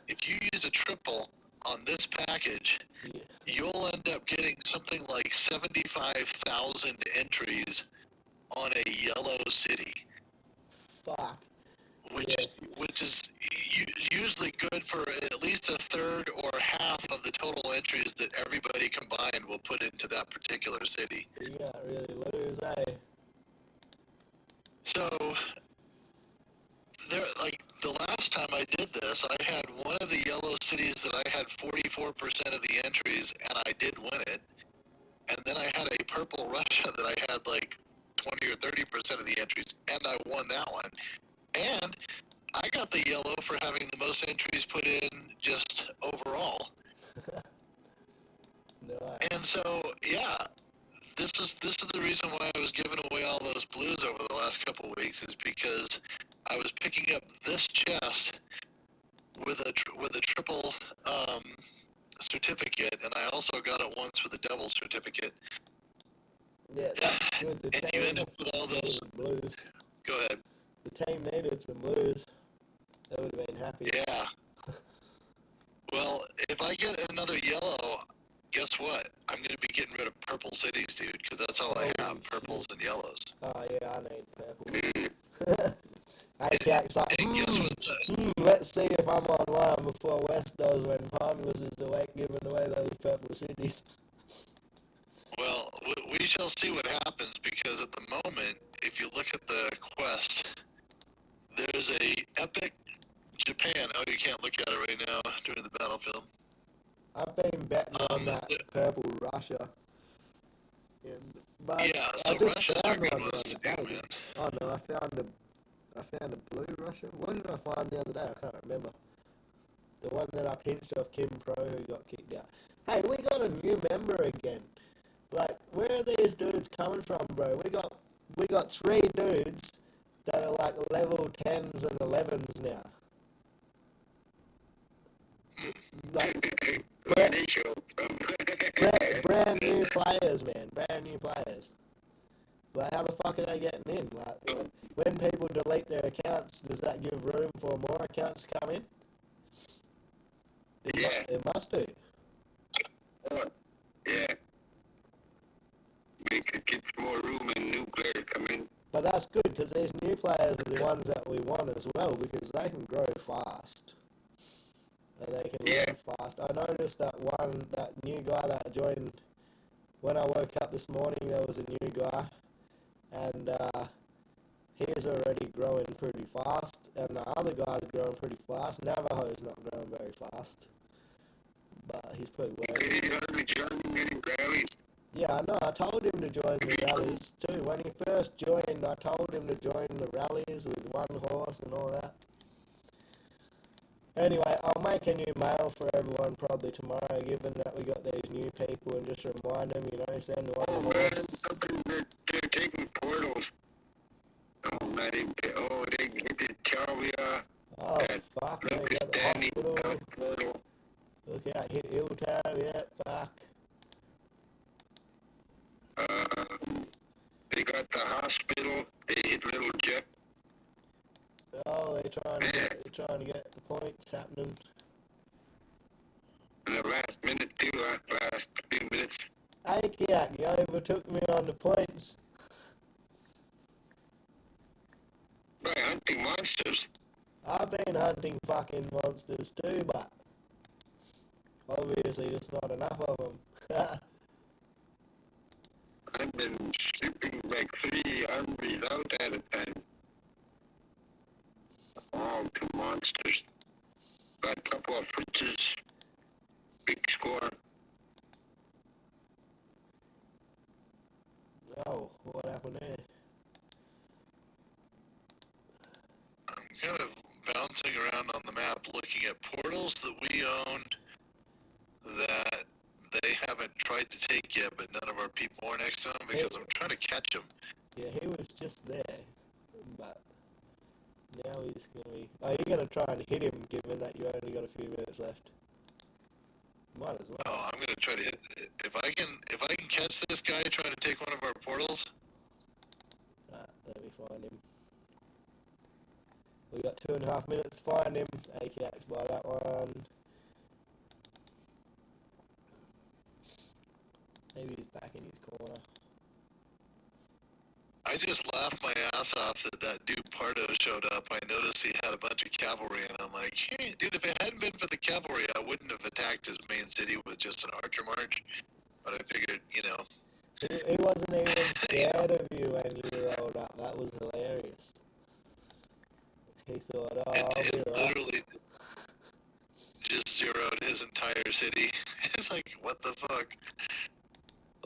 if you use a triple on this package, Yeah. you'll end up getting something like 75,000 entries on a yellow city. Fuck. Which is usually good for at least a third or half of the total entries that everybody combined will put into that particular city. You can't really lose, eh? So, there, like the last time I did this, I had one of the yellow cities that I had 44% of the entries, and I did win it. And then I had a purple Russia that I had like 20 or 30% of the entries, and I won that one. And I got the yellow for having the most entries put in just overall. No. And so, yeah, this is the reason why I was giving away all those blues over the last couple of weeks, is because I was picking up this chest with a triple certificate, and I also got it once with a double certificate. Yeah, that's good. The and team you end up with all those blues. Go ahead. The team needed some blues. They would have been happy. Yeah. Well, if I get another yellow, guess what? I'm going to be getting rid of purple cities, dude, because that's all I have, purples and yellows. Oh, yeah, I need purple. Hey, Jack's like, guess what? Let's see if I'm online before West does when Farmers is awake giving away those purple cities. Well, we shall see what happens, because at the moment, if you look at the quest, there's a epic Japan. Oh, you can't look at it right now during the battlefield. I've been betting on that purple Russia. But yeah, so Russia's are good ones to do, man. Oh no, I found a blue Russia. What did I find the other day? I can't remember. The one that I pinched off Kim Pro who got kicked out. Hey, we got a new member again. Like, where are these dudes coming from, bro? We got 3 dudes that are like level 10s and 11s now. Like, brand new players, man. Brand new players. Like, how the fuck are they getting in? Like, when people delete their accounts, does that give room for more accounts to come in? It must do. Yeah. We could get more room and new players come in. But that's good, because these new players are the ones that we want as well, because they can grow fast. And they can learn fast. I noticed that new guy that joined, when I woke up this morning, there was a new guy, and he's already growing pretty fast, and the other guy's growing pretty fast. Navajo's not growing very fast, but he's pretty well. Yeah, I know. I told him to join the rallies too. When he first joined, I told him to join the rallies with one horse and all that. Anyway, I'll make a new mail for everyone probably tomorrow, given that we got these new people, and just remind them, send one horse. They're taking portals. They hit Chavia. Oh, fuck, they got the hospital. Look out, hit Hilltown, yeah, fuck. They got the hospital. They hit Little Jet. Oh, they're trying to get the points happening. In the last minute too, last few minutes. Hey, Kiak, you overtook me on the points. By hunting monsters. I've been hunting fucking monsters too, but obviously there's not enough of them. I've been shipping like 3 armories out at a time. All 2 monsters. Got a couple of fritzes. Big score. Oh, what happened there? I'm kind of bouncing around on the map looking at portals that we owned that they haven't tried to take yet, but none of our people are next to them because I'm trying to catch them. Yeah, he was just there, but now he's going to be... Oh, you're going to try and hit him, given that you only got a few minutes left. Might as well. Oh, I'm going to try to hit... If I can catch this guy trying to take one of our portals... Let me find him. We got 2.5 minutes to find him. AKX by that one. Maybe he's back in his corner. I just laughed my ass off that dude Pardo showed up. I noticed he had a bunch of cavalry, and I'm like, hey, dude, if it hadn't been for the cavalry, I wouldn't have attacked his main city with just an archer march. But I figured, you know. He wasn't even scared of you when you rolled up. That was hilarious. He thought, oh, I'll be right. Literally just zeroed his entire city. It's like, what the fuck?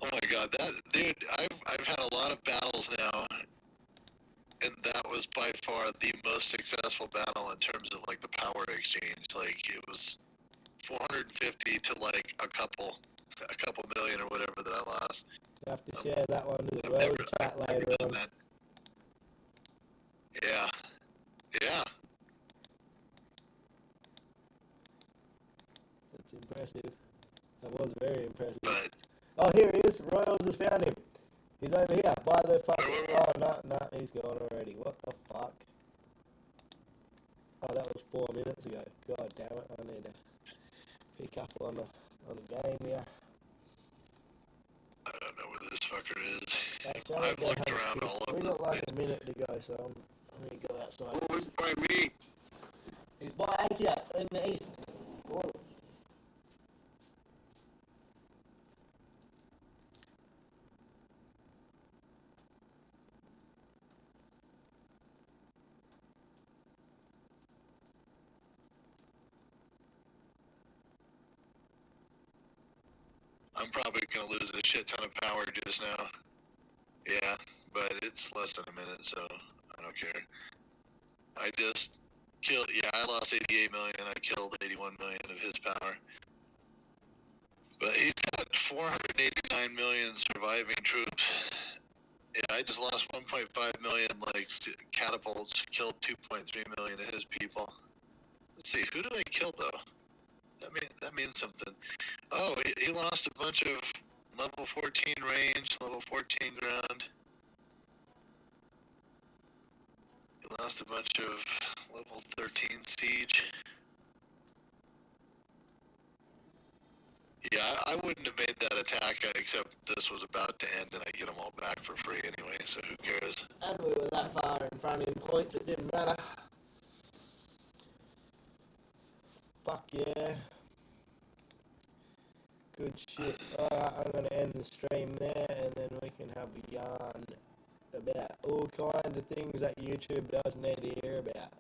Oh my god, that dude, I've had a lot of battles now, and that was by far the most successful battle in terms of like the power exchange. Like it was 450 to like a couple million or whatever that I lost. You have to share that one to the I've world never chat later on. that. Yeah. Yeah. That's impressive. That was very impressive. But oh, here he is. Royals has found him. He's over here by the fucking... Where? Oh, no, he's gone already. What the fuck? Oh, that was 4 minutes ago. God damn it. I need to pick up on the game here. I don't know where this fucker is. Actually, I've looked around all over. We got like a minute to go, so I'm going to go outside. Who was by me? He's by Akia in the east. Whoa. I'm probably going to lose a shit ton of power just now. Yeah, but it's less than a minute, so I don't care. I just killed, yeah, I lost 88 million. I killed 81 million of his power. But he's got 489 million surviving troops. Yeah, I just lost 1.5 million, like, catapults, killed 2.3 million of his people. Let's see, who did I kill, though? That means something. Oh, he lost a bunch of level 14 range, level 14 ground. He lost a bunch of level 13 siege. Yeah, I wouldn't have made that attack except this was about to end and I get them all back for free anyway, so who cares? And we were that far in front in points, it didn't matter. Fuck yeah. Good shit. Alright, I'm going to end the stream there and then we can have a yarn about all kinds of things that YouTube does need to hear about.